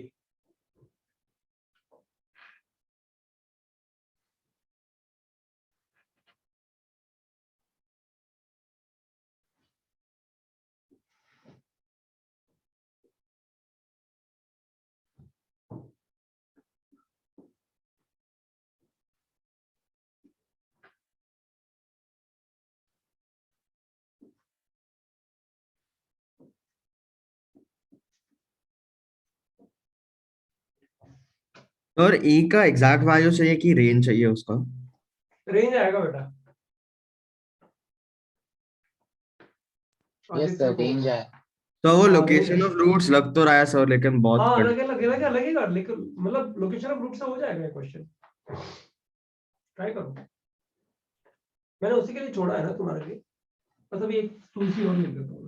और ए का एग्जैक्ट वैल्यू चाहिए कि रेंज चाहिए उसका? रेंज आएगा बेटा। यस सर रेंज है। तो वो हाँ, लोकेशन range ऑफ रूट्स लग तो रहा है सर, लेकिन बहुत हाँ लगेगा लेकिन मतलब लोकेशन ऑफ रूट से हो जाएगा क्वेश्चन। ट्राई करो, मैंने उसी के लिए छोड़ा है ना तुम्हारे लिए। बस अभी एक तुलसी और लिख देता हूँ।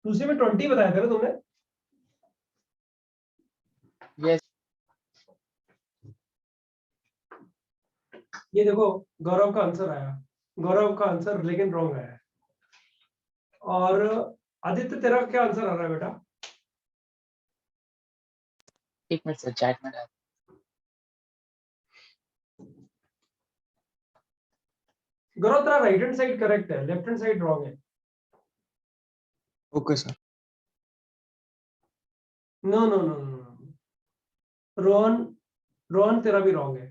तुलसी में 20 बताया था ना तुमने? यस ये देखो गौरव का आंसर आया, गौरव का आंसर लेकिन रॉन्ग आया। और आदित्य तेरा क्या आंसर आ रहा है बेटा? एक मिनट सर चैट में डाल। गौरव तेरा राइट हैंड साइड करेक्ट है, लेफ्ट हैंड साइड रॉन्ग है। Okay sir. No no no no, Rohan Rohan तेरा भी रॉन्ग है।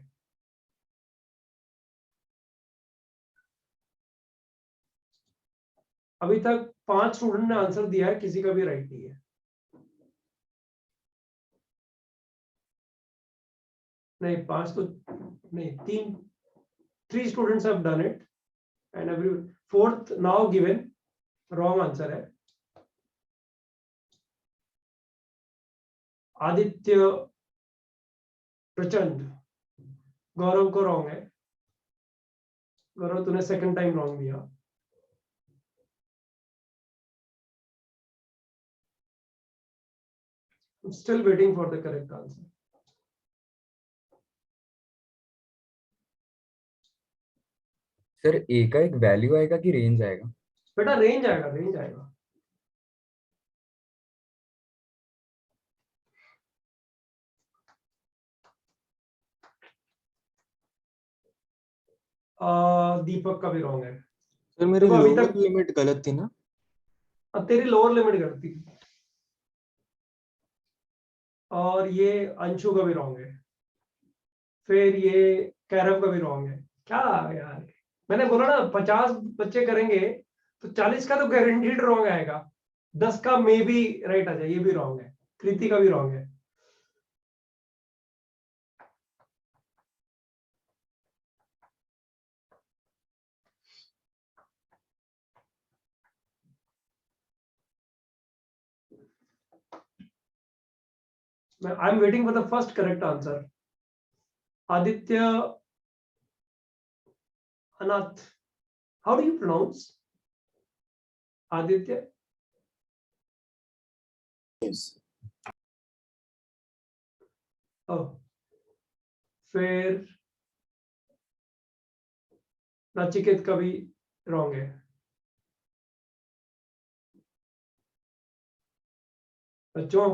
अभी तक 5 स्टूडेंट ने आंसर दिया है, किसी का भी राइट नहीं है। नहीं 5 तो नहीं, 3 students have done it and every fourth now given wrong answer है। आदित्य, प्रचंड, गौरव को रॉन्ग है। गौरव तूने सेकंड टाइम रॉन्ग दिया। I'm still waiting for the correct answer. Sir A का एक वैल्यू आएगा कि रेंज आएगा? बेटा रेंज आएगा, रेंज आएगा। दीपक का भी रॉन्ग है। सर मेरी देखो अभी लोअर तक लिमिट गलत थी ना? अब तेरी लोअर लिमिट करती, और ये अंशु का भी रॉन्ग है, फिर ये कैरव का भी रॉन्ग है। क्या यार, मैंने बोला ना 50 बच्चे करेंगे तो 40 का तो गारंटीड रॉन्ग आएगा, 10 का मे बी राइट आ जाए। ये भी रॉन्ग है, कृति का भी रॉन्ग है। I am waiting for the first correct answer. Aditya Anath, how do you pronounce Aditya? फिर नचिकेत का भी रॉन्ग है। बच्चों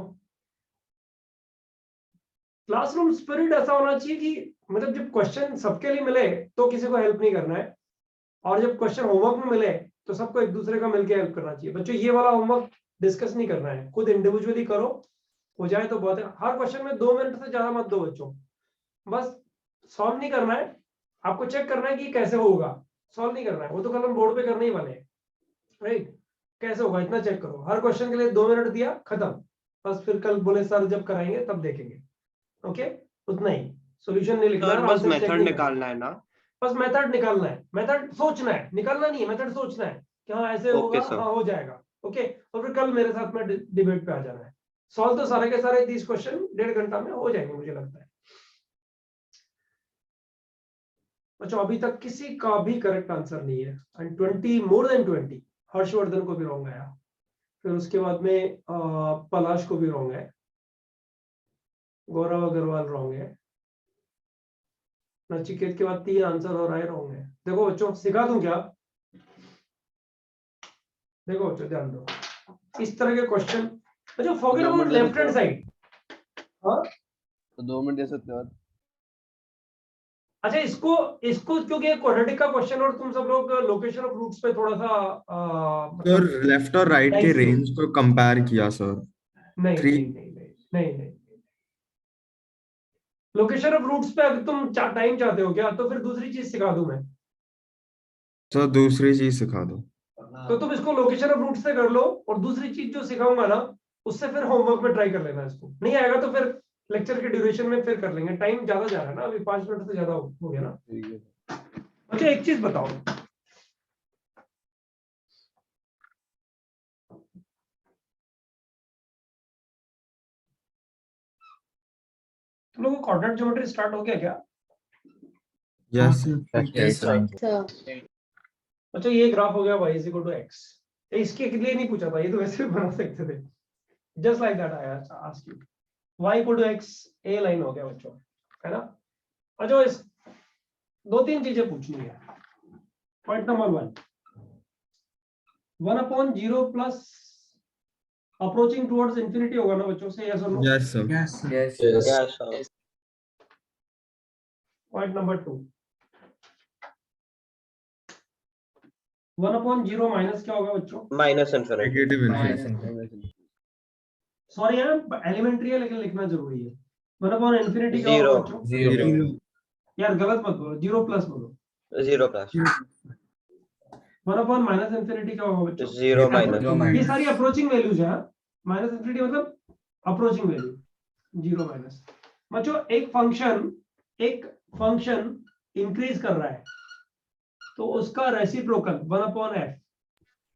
क्लासरूम स्पिरिट ऐसा होना चाहिए कि मतलब जब क्वेश्चन सबके लिए मिले तो किसी को हेल्प नहीं करना है, और जब क्वेश्चन होमवर्क में मिले तो सबको एक दूसरे का मिलकर हेल्प करना चाहिए। बच्चों ये वाला होमवर्क डिस्कस नहीं करना है, खुद इंडिविजुअली करो, हो जाए तो बहुत है। हर क्वेश्चन में 2 मिनट से ज्यादा मत दो बच्चों, बस सॉल्व नहीं करना है, आपको चेक करना है कि कैसे होगा, सॉल्व नहीं करना है, वो तो कल हम बोर्ड पे करने ही वाले हैं, राइट? कैसे होगा इतना चेक करो। हर क्वेश्चन के लिए 2 मिनट दिया, खत्म, बस फिर कल बोले सर जब कराएंगे तब देखेंगे। ओके, उतना ही, सॉल्यूशन नहीं लिखना सर है, बस आंसर चेक मेथड नहीं करना। निकालना है ना? बस मेथड निकालना है, मेथड सोचना है, निकालना नहीं है, मेथड सोचना है कि हाँ ऐसे होगा, ओके सर। हाँ हो जाएगा, ओके, और फिर कल मेरे साथ में डिबेट पे आ जाना है। सॉल्व तो सारे के सारे 30 क्वेश्चन 1.5 घंटा में हो जाएंगे मुझे लगता है। अच्छा, अभी तक किसी का भी करेक्ट आंसर नहीं है, एंड 20 मोर देन 20 हर्षवर्धन को भी रॉन्ग आया, फिर उसके बाद में पलाश को भी रॉन्ग है, गौरव अग्रवाल रॉन्ग है, नचिकेत के बाद 3 आंसर और आए रॉन्ग है। देखो बच्चों, सिखा दूं क्या? देखो बच्चों ध्यान दो, इस तरह के क्वेश्चन। अच्छा, forget about left hand side. हाँ, तो 2 मिनट दे सकते हो? अच्छा, इसको क्योंकि क्वाड्रेटिक का क्वेश्चन और तुम सब लोग लोकेशन ऑफ रूट्स पे थोड़ा सा सर लेफ्ट और राइट के रेंज को कंपेयर किया सर। नहीं Three- नहीं नहीं नहीं नहीं नहीं, लोकेशन ऑफ रूट्स पे अगर तुम टाइम चाहते हो क्या, तो फिर दूसरी चीज सिखा दूं मैं। सर दूसरी चीज सिखा दो। तो तुम इसको लोकेशन ऑफ रूट्स से कर लो, और दूसरी चीज जो सिखाऊंगा ना उससे फिर होमवर्क में ट्राई कर लेना। इसको नहीं आएगा तो फिर लेक्चर के ड्यूरेशन में फिर कर लेंगे। टाइम ज्यादा जा रहा है ना, अभी 5 मिनट से ज्यादा हो गया ना। ठीक है। अच्छा, एक चीज बताओ, तुम लोगों को कोऑर्डिनेट ज्योमेट्री स्टार्ट हो गया क्या? Yes Yes, sir. सर अच्छा, ये ग्राफ हो गया y is equal to x। इसके लिए नहीं पूछा था, ये तो वैसे भी बना सकते थे, just like that I asked you. y equal to x a line हो गया बच्चों, है ना। अच्छा, इस 2-3 चीजें पूछनी है। Point number 1, 1/0 plus approaching towards infinity होगा ना बच्चों से, यस और no? Yes sir. Yes, sir. Yes. Yes, sir. Point number 2, 1/0 minus क्या होगा बच्चों? Minus infinity. Negative Minus infinity. infinity. Sorry यार, एलिमेंट्री है लेकिन लिखना जरूरी है। 1/infinity क्या होगा Zero. बच्चों? Zero. Zero. यार गलत मत बोलो, 0 प्लस बोलो। 0 plus. 1/-infinity क्या होगा बच्चों? 0 minus. Zero ये minus. सारी अप्रोचिंग वैल्यूज है। माइनस इंफिनिटी मतलब अप्रोचिंग वैल्यू, 0 माइनस। बच्चों, एक फंक्शन इंक्रीज कर रहा है तो उसका रेसिप्रोकल 1/f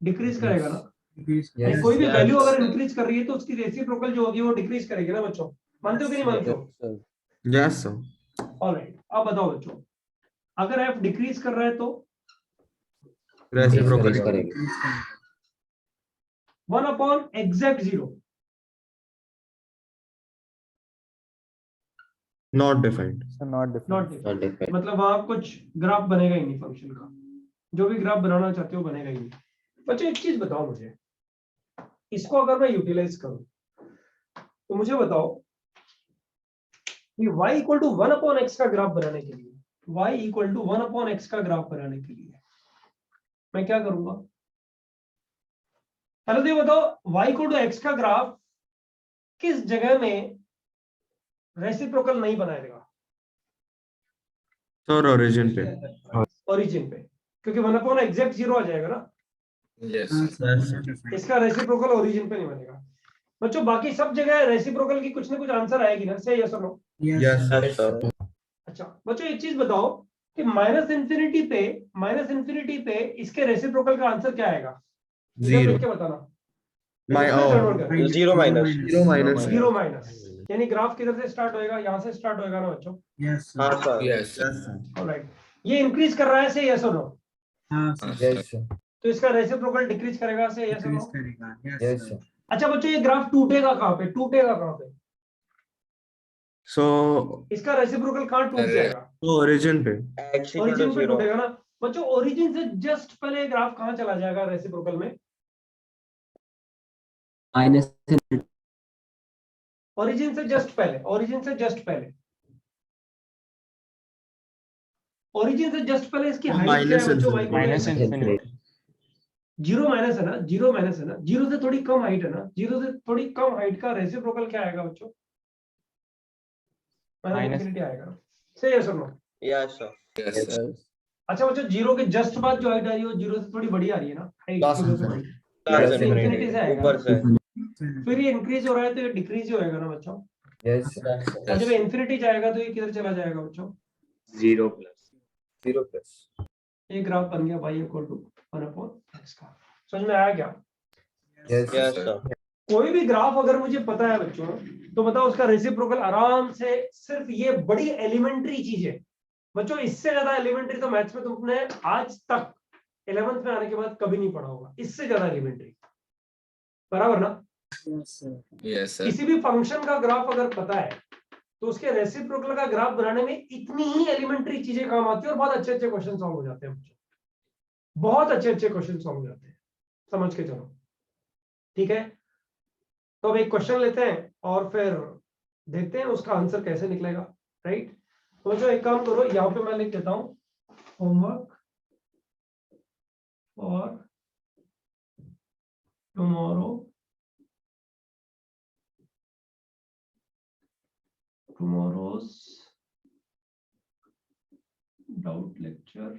डिक्रीज करेगा ना। Increase. Yes. कोई भी Yes. वैल्यू अगर इंक्रीज कर रही है तो उसकी रेसिप्रोकल जो होगी वो डिक्रीज करेगी ना बच्चों। मानते हो कि नहीं मानते हो? Sir yes sir. ऑलराइट, अब बताओ बच्चों, अगर f डिक्रीज कर रहा है तो रेसिप्रोकल Increase करेगा। Increase करेगा. 1/0 नॉट डिफाइंड। नॉट डिफाइंड, मतलब वहां कुछ ग्राफ बनेगा ही नहीं फंक्शन का, जो भी ग्राफ बनाना चाहते हो बनेगा ही नहीं। बच्चों, एक चीज बताओ मुझे, इसको अगर मैं यूटिलाइज करूं तो मुझे बताओ कि y इक्वल टू 1/x का ग्राफ बनाने के लिए, y इक्वल टू 1/x का ग्राफ बनाने के लिए मैं क्या करूंगा? पहले तो ये बताओ, y इक्वल टू x का ग्राफ किस जगह में रेसिप्रोकल नहीं बनाएगा? सर ओरिजिन पे। ओरिजिन पे, क्योंकि 1/एग्जैक्ट 0 आ जाएगा ना। हाँ, sir. Yes, sir. Not defined. इसका रेसिप्रोकल ओरिजिन पे नहीं बनेगा। बच्चों, बाकी सब जगह रेसिप्रोकल की कुछ ना कुछ आंसर आएगी ना, सही यस और no? Yes. Yes Yes, sir. अच्छा बच्चों, एक चीज बताओ कि माइनस इंफिनिटी पे इसके रेसिप्रोकल का आंसर क्या आएगा? इधर Zero. देख के बताना। My Minus. 0 minus. Zero minus. 0 minus, यानी ग्राफ किधर से स्टार्ट होएगा? यहाँ से स्टार्ट होएगा ना बच्चों। Yes, sir. हाँ sir. Yes sir. ऑलराइट, ये इंक्रीज कर रहा है, से यस और नो? हाँ, sir. Yes, sir. तो इसका रेसिप्रोकल डिक्रीज करेगा, से यस और Increase नो? करेगा. Yes, Yes, sir. sir. अच्छा बच्चों, ये ग्राफ टूटेगा कहाँ पे? सो इसका रेसिप्रोकल कहाँ टूट जाएगा? ओरिजिन पे। X equal to ओरिजिन पे 0. टूटेगा ना बच्चों। ओरिजिन से जस्ट पहले ग्राफ कहाँ चला जाएगा रेसिप्रोकल में? ओरिजिन से जस्ट पहले इसकी हाइट क्या है बच्चों? Minus y 0 माइनस है ना, 0 माइनस है ना, 0 से थोड़ी कम हाइट है ना, 0 से थोड़ी कम हाइट का रेसिप्रोकल क्या आएगा बच्चों? माइनस इंफिनिटी आएगा, सही है सुनो। Yes, sir. अच्छा बच्चों, 0 के जस्ट बाद जो हाइट आ रही है 0 से थोड़ी बड़ी आ रही है ना हाइट, Plus 0 से बड़ी, Plus Yes, infinity से आएगा। ऊपर से. फिर ये इंक्रीज हो रहा है तो ये डिक्रीज ही होएगा ना बच्चों। Yes, sir. और जब इंफिनिटी जाएगा तो ये किधर चला जाएगा बच्चों? 0 plus. ये ग्राफ बन गया y इक्वल टू 1/x का। समझ में आया क्या? Yes, Yes, sir. sir. कोई भी ग्राफ अगर मुझे पता है बच्चों, तो बताओ उसका रेसिप्रोकल आराम से, सिर्फ ये बड़ी एलिमेंट्री चीज है बच्चों, इससे ज्यादा एलिमेंट्री तो मैथ्स में तुमने आज तक 11th में आने के बाद कभी नहीं पढ़ा होगा, इससे ज्यादा एलिमेंट्री, बराबर ना? Yes, sir. किसी भी फंक्शन का ग्राफ अगर पता है तो उसके रेसिप्रोकल का ग्राफ बनाने में इतनी ही एलिमेंट्री चीजें काम आती है और बहुत अच्छे अच्छे क्वेश्चन सॉल्व हो जाते हैं बच्चों, बहुत अच्छे अच्छे क्वेश्चन सॉल्व हो जाते हैं, समझ के चलो, ठीक है? तो अब एक क्वेश्चन लेते हैं और फिर देखते हैं उसका आंसर कैसे निकलेगा, राइट? तो जो एक काम करो, यहाँ पे मैं लिख देता हूं homework for tomorrow's doubt lecture.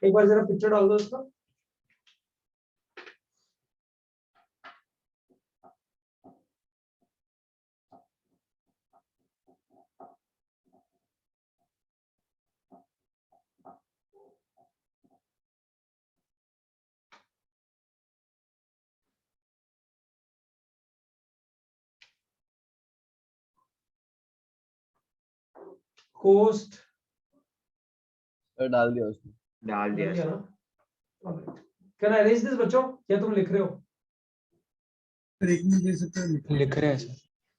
एक बार जरा पिक्चर डाल दो इसका। कोस्ट डाल दिया उसने। डाल दिया दिया ना? कैन आई अरेंज दिस बच्चों, क्या तुम लिख रहे हो? लिख रहे हैं सर।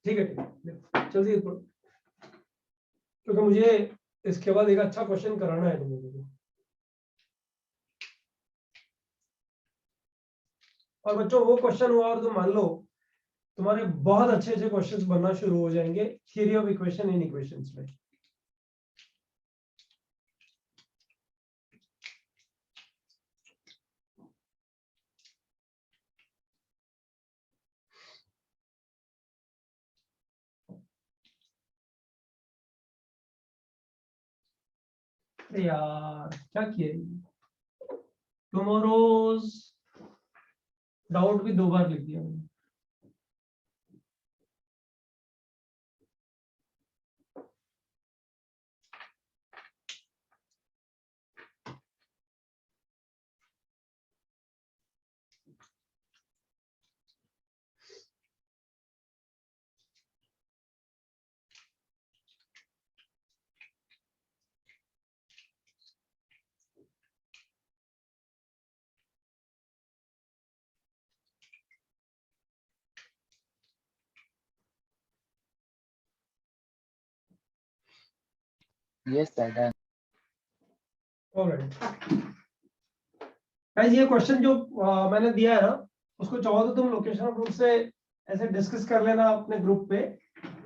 ठीक है, जल्दी करो, क्योंकि मुझे इसके बाद एक अच्छा क्वेश्चन कराना है तुम लोगों को। और बच्चों वो क्वेश्चन हुआ और तुम मान लो तुम्हारे बहुत अच्छे अच्छे क्वेश्चंस बनना शुरू हो जाएंगे theory of equation in equations में। यार क्या किया, टुमारोज डाउट भी 2 बार लिख दिया मैंने। Yes sir. ऑलराइट गाइस, ये क्वेश्चन जो मैंने दिया है ना, उसको चाहो तो तुम लोकेशन ग्रुप से ऐसे डिस्कस कर लेना अपने ग्रुप पे,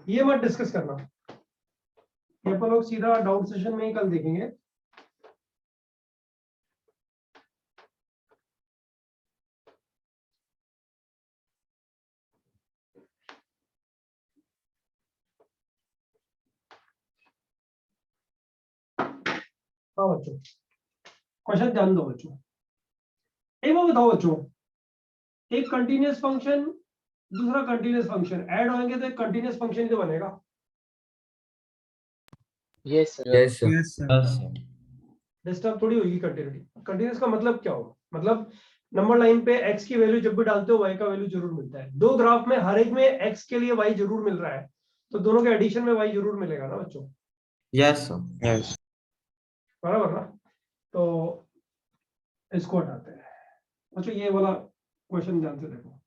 ये मत डिस्कस करना, ये अपन लोग सीधा डाउट सेशन में ही कल देखेंगे। हाँ बच्चों, क्वेश्चन ध्यान दो बच्चों। एक बार बताओ बच्चों, एक कंटीन्यूअस फंक्शन दूसरा कंटीन्यूअस फंक्शन ऐड होंगे तो एक कंटीन्यूअस फंक्शन ही तो बनेगा। Yes sir. Yes, sir. Disturb थोड़ी होगी कंटिन्यूटी। कंटीन्यूअस का मतलब क्या होगा? मतलब नंबर लाइन पे x की वैल्यू जब भी डालते हो y का वैल्यू जरूर मिलता है। दो ग्राफ में हर एक में x के लिए y जरूर मिल रहा है, तो दोनों के एडिशन में y जरूर मिलेगा ना बच्चों? Yes sir. यस बराबर ना? तो इसको हटाते हैं बच्चों। ये वाला क्वेश्चन ध्यान से देखो,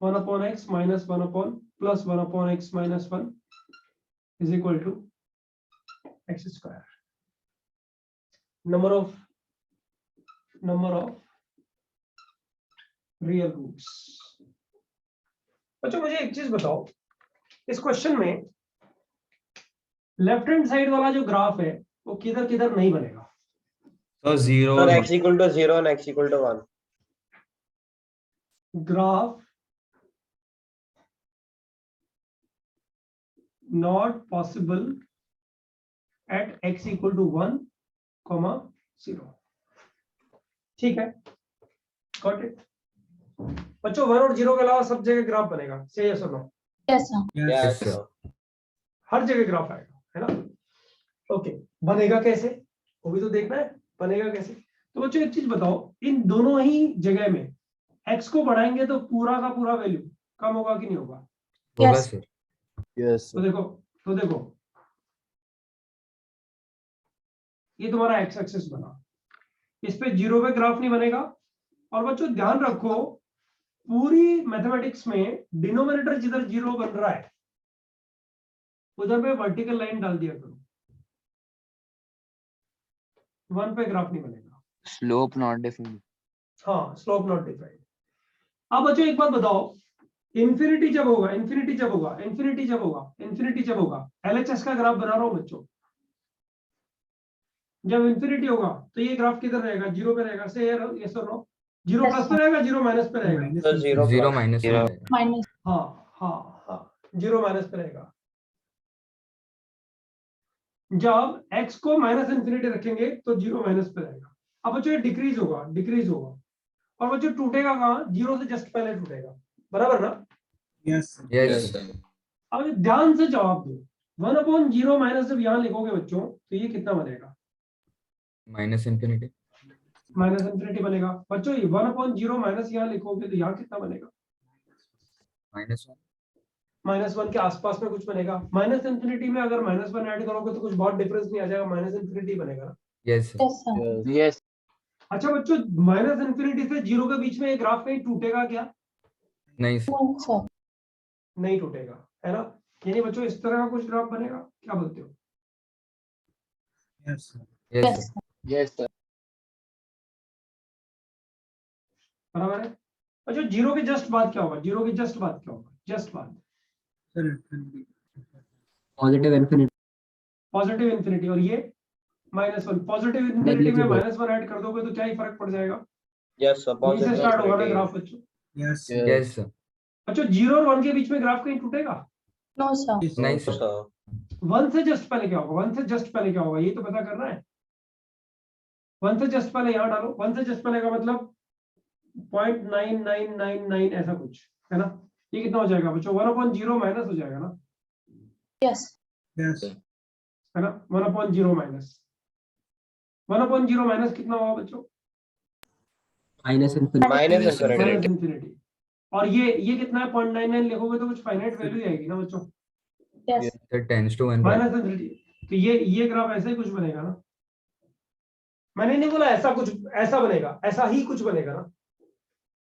1/x minus 1 plus 1/x minus 1 is equal to x square. number of real roots. बच्चों मुझे एक चीज बताओ, इस क्वेश्चन में लेफ्ट हैंड साइड वाला जो ग्राफ है वो किधर किधर नहीं बनेगा? तो 0 Sir, x equal to 0 and x equal to 1. Graph not possible at x equal to 1, 0। ठीक है, गॉट इट बच्चों। 1 और 0 के अलावा सब जगह ग्राफ बनेगा, सही है सुनो। Yes, sir. Yes, sir. sir. हर जगह ग्राफ आएगा, है ना? ओके, बनेगा कैसे वो भी तो देखना है, बनेगा कैसे। तो बच्चों एक चीज बताओ, इन दोनों ही जगह में x को बढ़ाएंगे तो पूरा का पूरा वैल्यू कम होगा कि नहीं होगा? होगा सर। Yes, तो sir. देखो ये तुम्हारा x एक्सिस बना, इस पे 0 पे ग्राफ नहीं बनेगा। और बच्चों ध्यान रखो, पूरी मैथमेटिक्स में डिनोमिनेटर जिधर 0 बन रहा है उधर पे वर्टिकल लाइन डाल दिया करो, 1 पे ग्राफ नहीं बनेगा। Slope not defined. हाँ, स्लोप नॉट डिफाइंड। अब बच्चों एक बात बताओ, इंफिनिटी जब होगा, एलएचएस का ग्राफ बना रहा हूं बच्चों, जब इंफिनिटी होगा तो ये ग्राफ किधर रहेगा? 0 पे रहेगा। से यस और नो? 0 प्लस पे रहेगा, 0 माइनस पे रहेगा? Sir, 0 0 plus. माइनस में रहेगा। Minus. हाँ 0 माइनस पे रहेगा। जब x को माइनस इंफिनिटी रखेंगे तो 0 माइनस पे रहेगा। अब बच्चों ये डिक्रीज होगा और बच्चों टूटेगा कहाँ? 0 से जस्ट पहले टूटेगा, बराबर ना? Yes. Yes sir. अब ध्यान से जवाब दो, 1/0 माइनस जब यहाँ लिखोगे बच्चों तो ये कितना बनेगा? Minus infinity. माइनस इंफिनिटी बनेगा। बच्चों ये 1/0 माइनस यहाँ लिखोगे तो यहाँ कितना बनेगा? -1। -1 के आसपास में कुछ बनेगा। माइनस इंफिनिटी में अगर -1 ऐड करोगे तो कुछ बहुत डिफरेंस नहीं आ जाएगा, माइनस इंफिनिटी बनेगा ना? Yes sir. Yes, sir. Yes. Yes. अच्छा बच्चों, माइनस इंफिनिटी से 0 के बीच में ये ग्राफ कहीं टूटेगा क्या? नहीं सर। No, sir. नहीं टूटेगा, है ना? यानी बच्चों इस तरह का कुछ ग्राफ बनेगा, क्या बोलते हो? Yes, sir. Yes Yes, sir. sir. Yes sir. बराबर है। अच्छा 0 के जस्ट बाद क्या होगा? 0 के जस्ट बाद क्या होगा? जस्ट बाद Sir, it can be. Positive infinity. Positive infinity, और ये -1। पॉजिटिव इंफिनिटी में -1 ऐड कर दोगे तो क्या ही फर्क पड़ जाएगा? Yes, sir. यहीं से स्टार्ट होगा ना Positive. ग्राफ बच्चों। Yes. Yes. Yes sir. अच्छा 0 और 1 के बीच में ग्राफ कहीं टूटेगा? No, sir. Yes, नहीं No, सर। sir. 1 से जस्ट पहले क्या होगा? 1 से जस्ट पहले क्या होगा ये तो पता करना है। 1 से जस्ट पहले यहाँ डालो। 1 से जस्ट पहले का मतलब 0.9999 ऐसा कुछ, है ना? ये कितना हो जाएगा बच्चों? 1/0 माइनस हो जाएगा ना, Yes. Yes. है ना? 1/0 माइनस 1/0 माइनस कितना होगा बच्चों? Minus infinity. Minus infinity. Minus infinity. और ये कितना है? 0.99 लिखोगे तो कुछ फाइनाइट वैल्यू आएगी ना बच्चों? Yes. Sir tends to 1 minus infinity. तो ये ग्राफ ऐसे ही कुछ बनेगा ना? मैंने नहीं बोला ऐसा कुछ, ऐसा बनेगा, ऐसा ही कुछ बनेगा ना?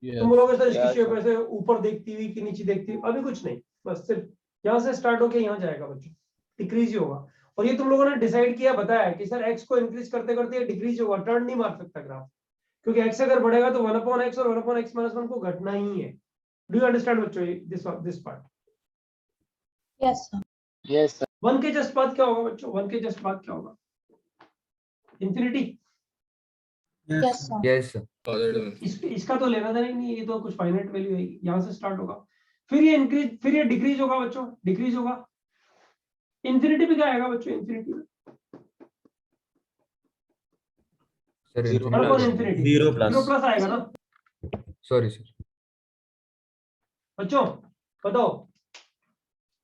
तुम बोलोगे सर इसकी Yes, शेप sir. ऐसे ऊपर देखती हुई कि नीचे देखती हुई? अभी कुछ नहीं, बस सिर्फ यहाँ से स्टार्ट होके यहाँ जाएगा बच्चों, डिक्रीज ही होगा। और ये तुम लोगों ने डिसाइड किया, बताया कि सर एक्स को इंक्रीज करते करते ये डिक्रीज होगा, टर्न नहीं मार सकता ग्राफ, क्योंकि एक्स अगर बढ़ेगा तो 1/x और 1/x-1 को घटना ही है। डू यू अंडरस्टैंड बच्चों this part? Yes, sir. Yes sir. 1 के जस्ट बाद क्या होगा बच्चों? 1 के जस्ट बाद क्या होगा? Infinity. Yes, Yes, sir. sir. Yes sir. Positive. इसका तो लेना देना ही नहीं है, ये तो कुछ फाइनाइट वैल्यू है, यहाँ से स्टार्ट होगा, फिर ये इंक्रीज, फिर ये डिक्रीज होगा बच्चों, डिक्रीज होगा। इंफिनिटी पे क्या आएगा बच्चों? इंफिनिटी में sir Zero infinity 0 plus. 0 plus आएगा ना सॉरी सर। बच्चों? बताओ,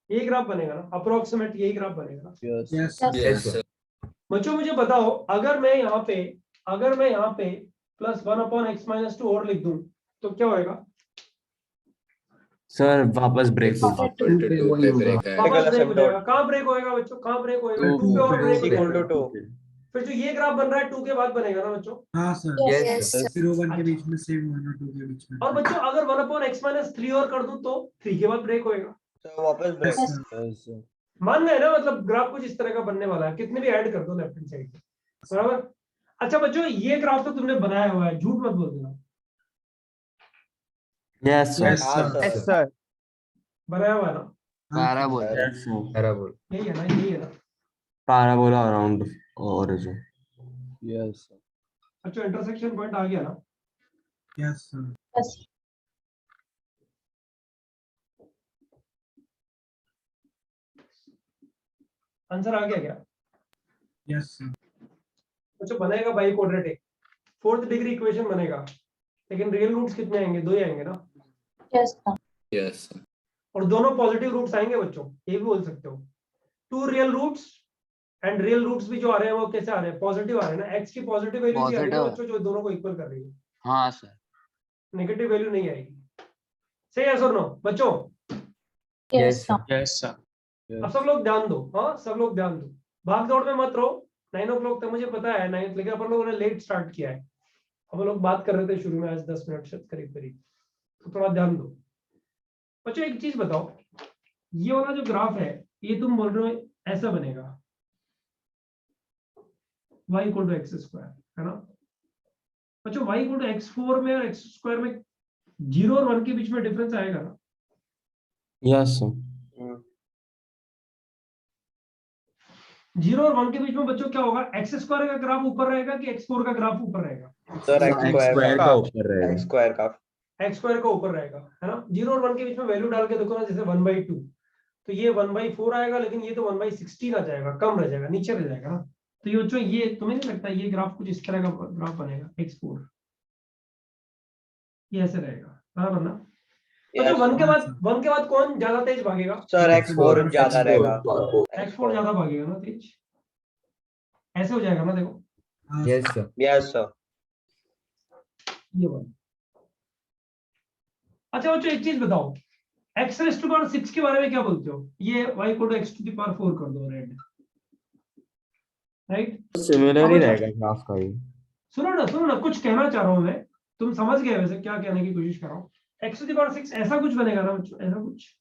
ये ग्राफ बनेगा ना अप्रोक्सीमेट? यही ग्राफ बनेगा ना Yes. Yes. Yes. Yes, sir. बच्चों? मुझे बताओ, अगर मैं यहाँ पे प्लस 1/x-2 और लिख दूं तो क्या होएगा? सर वापस ब्रेक It's होगा। equal to 2 पे break है। वापस ब्रेक हो asymptote. जाएगा। कहाँ ब्रेक होएगा बच्चों? कहाँ ब्रेक होएगा? 2 पे और Two ब्रेक हो equal to जाएगा। 2. फिर जो ये ग्राफ बन रहा है 2 के बाद बनेगा ना बच्चों? हाँ sir. Yes. Yes sir. 0 1 के बीच में same 1 और 2 के बीच में. और बच्चों अगर 1/x-3 और कर दूं तो 3 के बाद ब्रेक होएगा। So वापस break. Yes, sir. Yes, sir. मान गए ना? मतलब ग्राफ कुछ इस तरह का बनने वाला है, कितने भी ऐड कर दो लेफ्ट हैंड साइड पे, बराबर? अच्छा बच्चों, ये ग्राफ तो तुमने बनाया हुआ है, झूठ मत बोल देना। Yes sir. Yes, हाँ, sir. sir. बनाया हुआ है ना? पैराबोला। Yes sir. पैराबोल। यही है ना? यही है ना? Parabola around origin. Yes, sir. अच्छा इंटरसेक्शन पॉइंट आ गया ना? Yes, sir. Yes. आंसर आ गया क्या? Yes, sir. अच्छा बनेगा by quadratic, 4th degree equation बनेगा, लेकिन रियल रूट्स कितने आएंगे? 2 ही आएंगे ना? Yes, sir. Yes, sir. और दोनों पॉजिटिव रूट्स आएंगे बच्चों, ये भी बोल सकते हो। 2 real roots and real roots भी जो आ रहे हैं वो कैसे आ रहे हैं, पॉजिटिव आ रहे हैं ना, x की पॉजिटिव वैल्यू भी आ रही है ना Positive। बच्चों, जो दोनों को इक्वल कर रही है, हाँ सर। नेगेटिव वैल्यू नहीं आएगी। सही है सर? नो बच्चों, यस सर। Yes, sir. अब सब लोग ध्यान दो, हाँ सब लोग ध्यान दो, भाग दौड़ में मत रहो। 9 o'clock तक मुझे पता है 9, लेकिन अपन लोगों ने लेट स्टार्ट किया है, हम लोग बात कर रहे थे शुरू में आज 10 मिनट से करीब करीब, तो थोड़ा ध्यान दो बच्चों। एक चीज बताओ, ये वाला जो ग्राफ है ये तुम बोल रहे हो ऐसा बनेगा, y equal to x square, है ना बच्चों? y इक्वल टू x4 में और x स्क्वायर में 0 और 1 के बीच में डिफरेंस आएगा ना? Yes sir. 0 और 1 के बीच में बच्चों क्या होगा, एक्स स्क्वायर का ग्राफ ऊपर रहेगा कि x4 का ग्राफ ऊपर रहेगा? सर एक्स x स्क्वायर का का ऊपर रहेगा। x स्क्वायर का एक्स स्क्वायर का ऊपर रहेगा, है ना? 0 और 1 के बीच में वैल्यू डाल के देखो ना, जैसे 1/2, तो ये 1/4 आएगा, लेकिन ये तो 1/16 आ जाएगा, कम रह जाएगा, नीचे रह जाएगा ना। तो ये बच्चों, ये तुम्हें नहीं लगता ये ग्राफ कुछ इस तरह का ग्राफ बनेगा, x4 ये ऐसे रहेगा, बराबर ना? बच्चों 1 के बाद कौन ज्यादा तेज भागेगा? सर x4 ज्यादा रहेगा। x4 ज्यादा भागेगा ना तेज, ऐसे हो जाएगा ना, देखो यस सर। Yes sir. ये वाला। अच्छा बच्चों एक चीज बताओ, x⁻6 के बारे में क्या बोलते हो? ये y इक्वल टू x⁴ कर दो, रेड, राइट? सिमिलर ही रहेगा ग्राफ का ये। सुनो ना, कुछ कहना चाह रहा हूं मैं, तुम समझ गए वैसे क्या कहने की कोशिश कर रहा हूँ। x⁻6 ऐसा कुछ बनेगा ना बच्चों, ऐसा कुछ?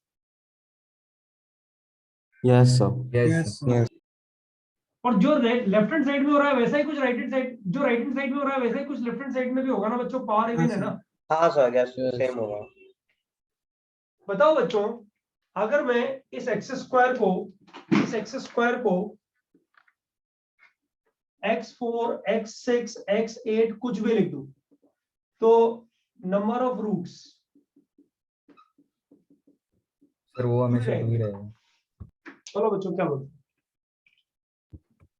Yes sir. Yes sir. और जो लेफ्ट हैंड साइड में हो रहा है वैसा ही कुछ राइट हैंड साइड, जो राइट हैंड साइड में हो रहा है वैसा ही कुछ लेफ्ट हैंड साइड में भी होगा ना बच्चों? पावर इवन है ना? हाँ सर, यस सेम होगा। बताओ बच्चों, अगर मैं इस एक्स स्क्वायर को x4 x6 x8 कुछ भी लिख दूं, तो नंबर ऑफ रूट्स सर वो हमेशा 2 ही रहेगा। चलो बच्चों क्या बोलते?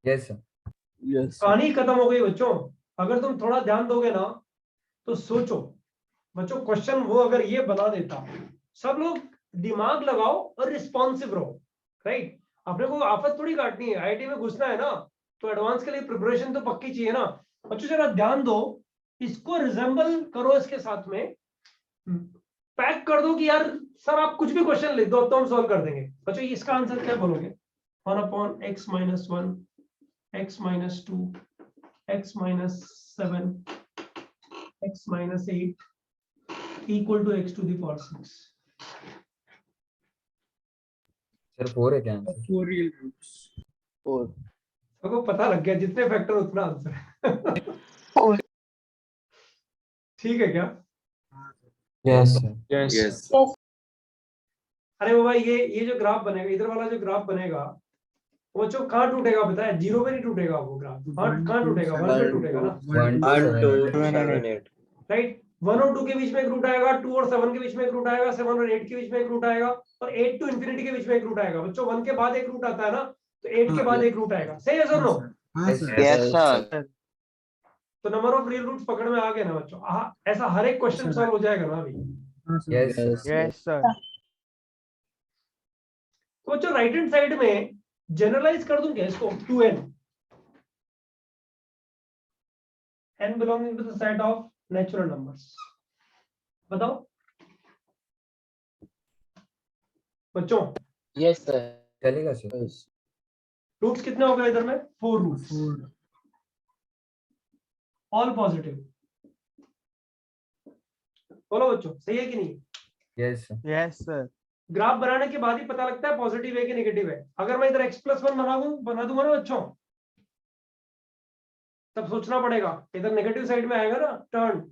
Yes sir. यस कहानी खत्म हो गई बच्चों। अगर तुम थोड़ा ध्यान दोगे ना तो सोचो बच्चों, क्वेश्चन वो अगर ये बना देता, सब लोग दिमाग लगाओ और रिस्पॉन्सिव रहो, राइट? अपने को आफत थोड़ी काटनी है, आईआईटी में घुसना है ना, तो एडवांस के लिए प्रिपरेशन तो पक्की चाहिए ना। बच्चों जरा ध्यान दो, इसको रिजेंबल करो, इसके साथ में पैक कर दो कि यार सर आप कुछ भी क्वेश्चन लिख दो तो हम सॉल्व कर देंगे। बच्चों इसका आंसर क्या बोलोगे? 1/x-1 x-2 x-7 x-8 equal to x⁴ sir 4 है क्या आंसर? 4 real roots. 4। सबको पता लग गया, जितने फैक्टर उतना आंसर। ठीक है क्या? Yes sir. Yes. अरे वो भाई, ये जो ग्राफ बनेगा, इधर वाला जो ग्राफ बनेगा, वो जो कहाँ टूटेगा पता है? 0 पे नहीं टूटेगा वो ग्राफ, कहाँ टूटेगा? 1 पे टूटेगा ना, 1 1 2 2 7 7 8। राइट? 1 और 2 के बीच में एक रूट आएगा, 2 और 7 के बीच में एक रूट आएगा, 7 और 8 के बीच में एक रूट आएगा, और 8 to infinity के बीच में एक रूट आएगा। बच्चों 1 के बाद एक रूट आता है ना, तो 8 के बाद एक रूट आएगा। सही है सर? नो? हाँ सर. Yes sir. तो नंबर ऑफ रियल रूट्स पकड़ में आ गए ना बच्चों? ऐसा हर एक क्वेश्चन सॉल्व हो जाएगा ना अभी? हाँ सर. Yes sir. तो बच्चों राइट हैंड साइड में जनरलाइज कर दूं क्या इसको? 2n, n belonging to the set of natural numbers। बताओ बच्चों, यस सर। चलेगा सर। रूट्स कितने हो गए इधर में? 4 रूट्स, 4. All positive. बोलो बच्चों, सही है कि नहीं? Yes sir. Yes sir. Graph बनाने के बाद ही पता लगता है पॉजिटिव है कि नेगेटिव है। अगर मैं इधर x+1 बना दूंगा ना बच्चों, तब सोचना पड़ेगा, इधर नेगेटिव साइड में आएगा ना टर्न,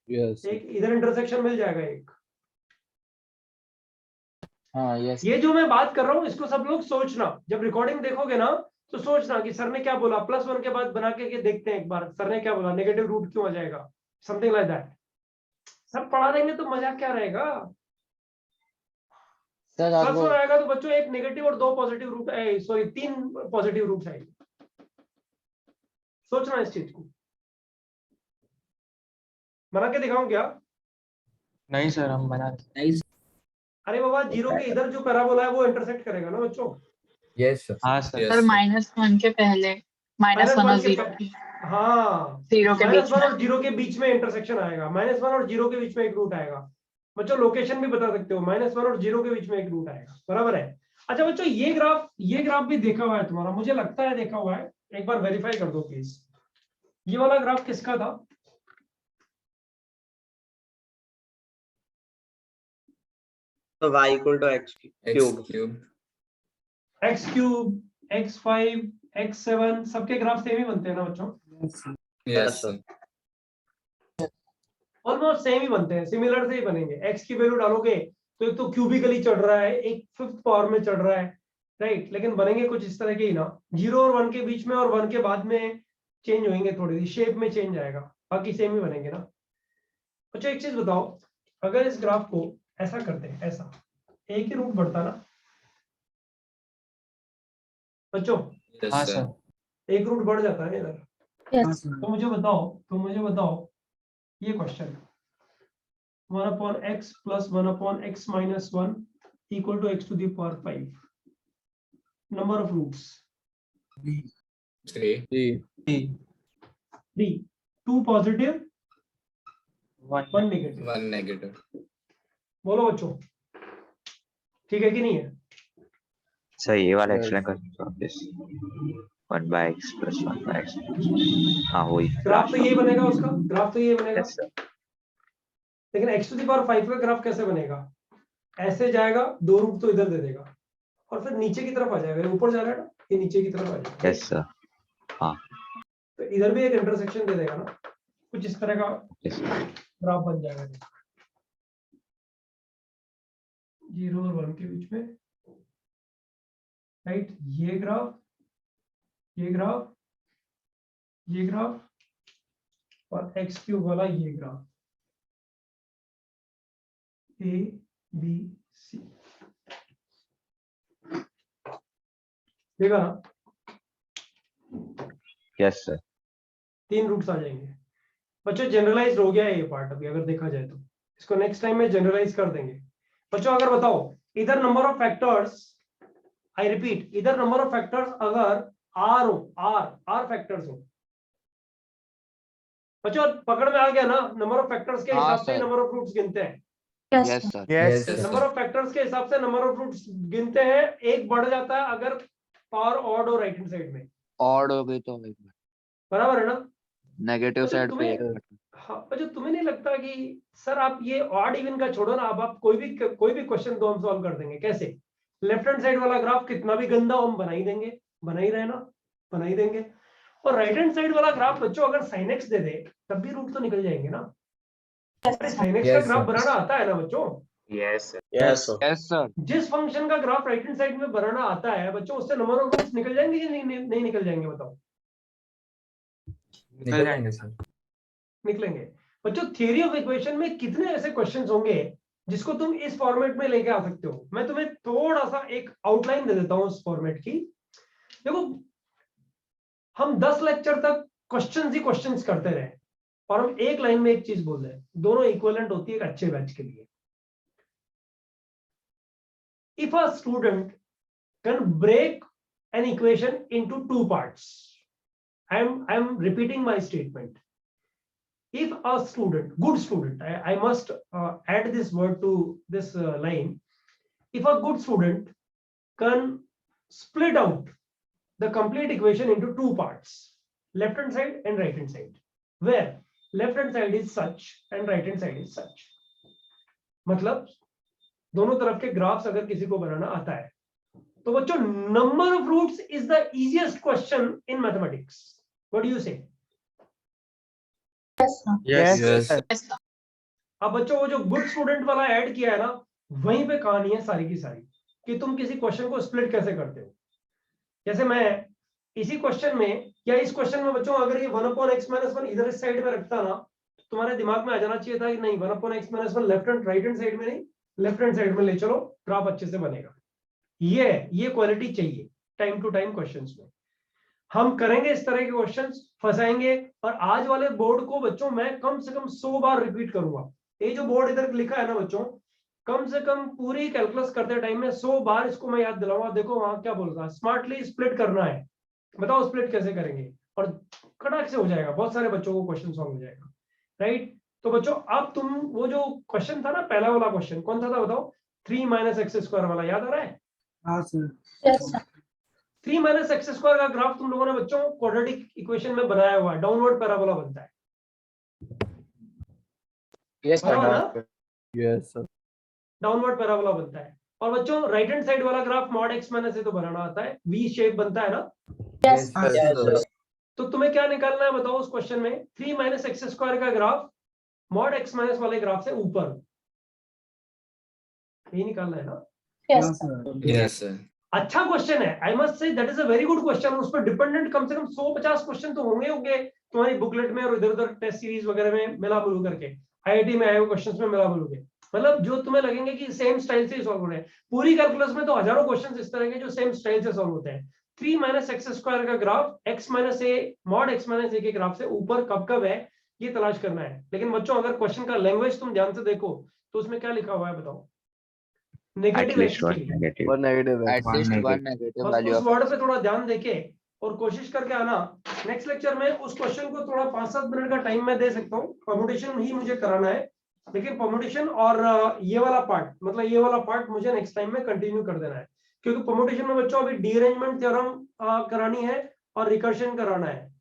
यस एक इधर इंटरसेक्शन मिल जाएगा एक। हाँ यस। ये जो मैं बात कर रहा हूँ इसको सब लोग सोचना, जब रिकॉर्डिंग देखोगे ना तो सोचना कि सर ने क्या बोला, +1 के बाद बना के देखते हैं एक बार, सर ने क्या बोला, नेगेटिव रूट क्यों आ जाएगा, समथिंग लाइक दैट। सब पढ़ा देंगे तो मजा क्या रहेगा? सर +1 आएगा तो बच्चों एक नेगेटिव और 2 positive root, sorry 3 positive roots आएंगे। सोचना इस चीज को। बना के दिखाऊं क्या? नहीं सर, हम बना नहीं अरे बाबा जीरो के इधर जो पैराबोला है वो इंटरसेक्ट करेगा ना बच्चों। Yes sir. हाँ सर। सर -1 के पहले -1 और 0 के हाँ 0 के बीच -1 में। और 0 के बीच में इंटरसेक्शन आएगा। -1 और 0 के बीच में एक रूट आएगा बच्चों। लोकेशन भी बता सकते हो, -1 और 0 के बीच में एक रूट आएगा, बराबर है। अच्छा बच्चों ये ग्राफ भी देखा हुआ है तुम्हारा, मुझे लगता है देखा हुआ है, एक बार वेरीफाई कर दो प्लीज। ये वाला ग्राफ किसका था? तो y equal to x cube. x3, x5, x7 सबके ग्राफ सेम ही बनते हैं ना बच्चों? Yes sir. ऑलमोस्ट सेम ही बनते हैं, सिमिलर से ही बनेंगे। x की वैल्यू डालोगे तो एक तो क्यूबिकली चढ़ रहा है, एक 5th पावर में चढ़ रहा है, राइट। लेकिन बनेंगे कुछ इस तरह के ही ना, 0 और 1 के बीच में और 1 के बाद में चेंज होंगे, थोड़ी सी शेप में चेंज आएगा, बाकी सेम ही बनेंगे ना। अच्छा एक चीज बताओ, अगर इस ग्राफ को ऐसा करते हैं, ऐसा एक ही रूट बढ़ता ना बच्चों? हाँ सर। एक रूट बढ़ जाता है इधर। हाँ सर। तो मुझे बताओ ये question 1/x + 1/x - 1 equal to x to the power 5, number of roots 3. 2 positive 1 negative। 1 negative. बोलो बच्चों ठीक है कि नहीं है? सही, ये वाला Yes. एक्सप्लेन कर दो वापस। 1/x + 1/x। हाँ वही ग्राफ तो यही बनेगा उसका, ग्राफ तो यही बनेगा। Yes sir. लेकिन x to the power 5 का ग्राफ कैसे बनेगा? ऐसे जाएगा, 2 रूट तो इधर दे देगा और फिर नीचे की तरफ आ जाएगा, ऊपर जा रहा है ना, ये नीचे की तरफ आ जाएगा। Yes sir. हाँ तो इधर भी एक इंटरसेक्शन दे देगा ना, कुछ इस तरह का यस सर। ग्राफ बन जाएगा 0 और 1 के बीच में, राइट। ये ग्राफ, ये ग्राफ, ये ग्राफ और x³ वाला ये ग्राफ, A B C, देखा ना? Yes sir. 3 रूट्स आ जाएंगे बच्चों। जनरलाइज हो गया है ये पार्ट अभी, अगर देखा जाए तो इसको नेक्स्ट टाइम में जनरलाइज कर देंगे बच्चों। अगर बताओ इधर number of factors, I repeat, इधर नंबर ऑफ फैक्टर्स अगर r हो, r फैक्टर्स हो बच्चों, पकड़ में आ गया ना? नंबर ऑफ फैक्टर्स के हिसाब से नंबर ऑफ रूट्स गिनते हैं। Yes sir. Yes number of factors के हिसाब से नंबर ऑफ रूट्स गिनते हैं। एक बढ़ जाता है अगर पावर ऑड हो राइट हैंड साइड में, ऑड हो गई तो बराबर है ना? नेगेटिव तो साइड पे तुम्हें- एक हाँ बच्चों तुम्हें नहीं लगता कि सर आप ये ऑड इवन का छोड़ो ना, अब आप कोई भी क्वेश्चन तो हम सॉल्व कर देंगे। कैसे? लेफ्ट हैंड साइड वाला ग्राफ कितना भी गंदा हो हम बना ही देंगे, बना ही रहे ना, बना ही देंगे। और राइट हैंड साइड वाला ग्राफ बच्चों अगर sin x दे दे तब भी रूट तो निकल जाएंगे ना। अरे sin x का Yes, ग्राफ sir. बनाना आता है ना बच्चों? Yes sir. Yes sir. Yes sir. जिस फंक्शन का ग्राफ राइट हैंड साइड में बनाना आता है बच्चों, उससे नंबर ऑफ रूट्स निकल जाएंगे कि नहीं निकल जाएंगे? बताओ। निकल जाएंगे सर। निकलेंगे बच्चों। थ्योरी ऑफ इक्वेशन में कितने ऐसे क्वेश्चंस होंगे जिसको तुम इस फॉर्मेट में लेके आ सकते हो? मैं तुम्हें थोड़ा सा एक आउटलाइन दे देता हूं उस फॉर्मेट की। देखो हम 10 लेक्चर तक क्वेश्चंस ही क्वेश्चंस करते रहे और हम एक लाइन में एक चीज बोल रहे हैं, दोनों इक्विवेलेंट होती है एक अच्छे बैच के लिए। If a student can break an equation into 2 parts, I am repeating my statement. If a student, good student, I must add this word to this line. If a good student can split out the complete equation into 2 parts, left hand side and right hand side, where left hand side is such and right hand side is such. मतलब दोनों तरफ के graphs अगर किसी को बनाना आता है तो बच्चों number of roots is the easiest question in mathematics. What do you say? Yes. अब बच्चों वो जो गुड स्टूडेंट वाला ऐड किया है ना, वहीं पे कहानी है सारी की सारी कि तुम किसी क्वेश्चन को स्प्लिट कैसे करते हो। जैसे मैं इसी क्वेश्चन में या इस क्वेश्चन में बच्चों अगर ये 1/x - 1 इधर इस साइड में रखता ना, तुम्हारे दिमाग में आ जाना चाहिए था कि नहीं 1/x - 1 left hand right hand side में नहीं, लेफ्ट हैंड साइड में ले चलो, ग्राफ अच्छे से बनेगा। ये क्वालिटी चाहिए टाइम टू टाइम क्वेश्चंस में। हम करेंगे इस तरह के क्वेश्चंस, फंसाएंगे। और आज वाले बोर्ड को बच्चों मैं कम से कम 100 बार रिपीट करूंगा। ये जो बोर्ड इधर लिखा है ना बच्चों, कम से कम पूरी कैलकुलस करते टाइम में 100 बार इसको मैं याद दिलाऊंगा। देखो वहां क्या बोल रहा है, स्मार्टली स्प्लिट करना है, बताओ स्प्लिट कैसे करेंगे, और कड़ाक से हो जाएगा, बहुत सारे बच्चों को क्वेश्चन सॉल्व हो जाएगा, राइट। तो बच्चों अब तुम वो जो क्वेश्चन था ना, पहला वाला क्वेश्चन कौन सा था बताओ, 3 - x² वाला, याद आ रहा है? हाँ सर। 3 - x² का ग्राफ तुम लोगों ने बच्चों क्वाड्रेटिक इक्वेशन में बनाया हुआ है, डाउनवर्ड पैराबोला बनता है, बराबर ना? Yes, sir. डाउनवर्ड पैराबोला बनता है। और बच्चों राइट हैंड साइड वाला ग्राफ मॉड x - a तो बनाना आता है, वी शेप बनता है ना। Yes, हाँ Yes, सर। sir. तो तुम्हें क्या निकालना है बताओ उस क्वेश्चन में, 3 - x² का ग्राफ मॉड x - वाले ग्राफ से ऊपर, यही निकालना है ना। हाँ सर। yes sir. अच्छा क्वेश्चन है, I must say that is a very good question. उस पर डिपेंडेंट कम से कम 150 क्वेश्चन तो होंगे तुम्हारी बुकलेट में और इधर उधर टेस्ट सीरीज वगैरह में मिला मिलू करके, आईआईटी में आए हुए क्वेश्चंस में मिला मिलू के, मतलब जो तुम्हें लगेंगे कि सेम स्टाइल से सॉल्व हो रहे हैं। पूरी कैलकुलस में तो हजारों क्वेश्चंस इस तरह के जो सेम स्टाइल से सॉल्व होते हैं। 3 - x² का graph x - a mod x - a के ग्राफ से ऊपर कब कब है ये तलाश करना है। लेकिन बच्चों अगर क्वेश्चन का लैंग्वेज तुम ध्यान से देखो तो उसमें क्या लिखा हुआ है बताओ, At negative least x one के लिए। negative. One negative X. At least one negative बस value उस of वर्ड x. पे थोड़ा ध्यान देके और कोशिश करके आना। नेक्स्ट लेक्चर में उस क्वेश्चन को थोड़ा 5-7 मिनट का टाइम मैं दे सकता हूँ, परम्यूटेशन ही मुझे कराना है, लेकिन परम्यूटेशन और ये वाला पार्ट, मतलब ये वाला पार्ट मुझे नेक्स्ट टाइम में कंटिन्यू कर देना है, क्योंकि परम्यूटेशन में बच्चों अभी डीअरेंजमेंट थ्योरम करानी है और रिकर्शन कराना है।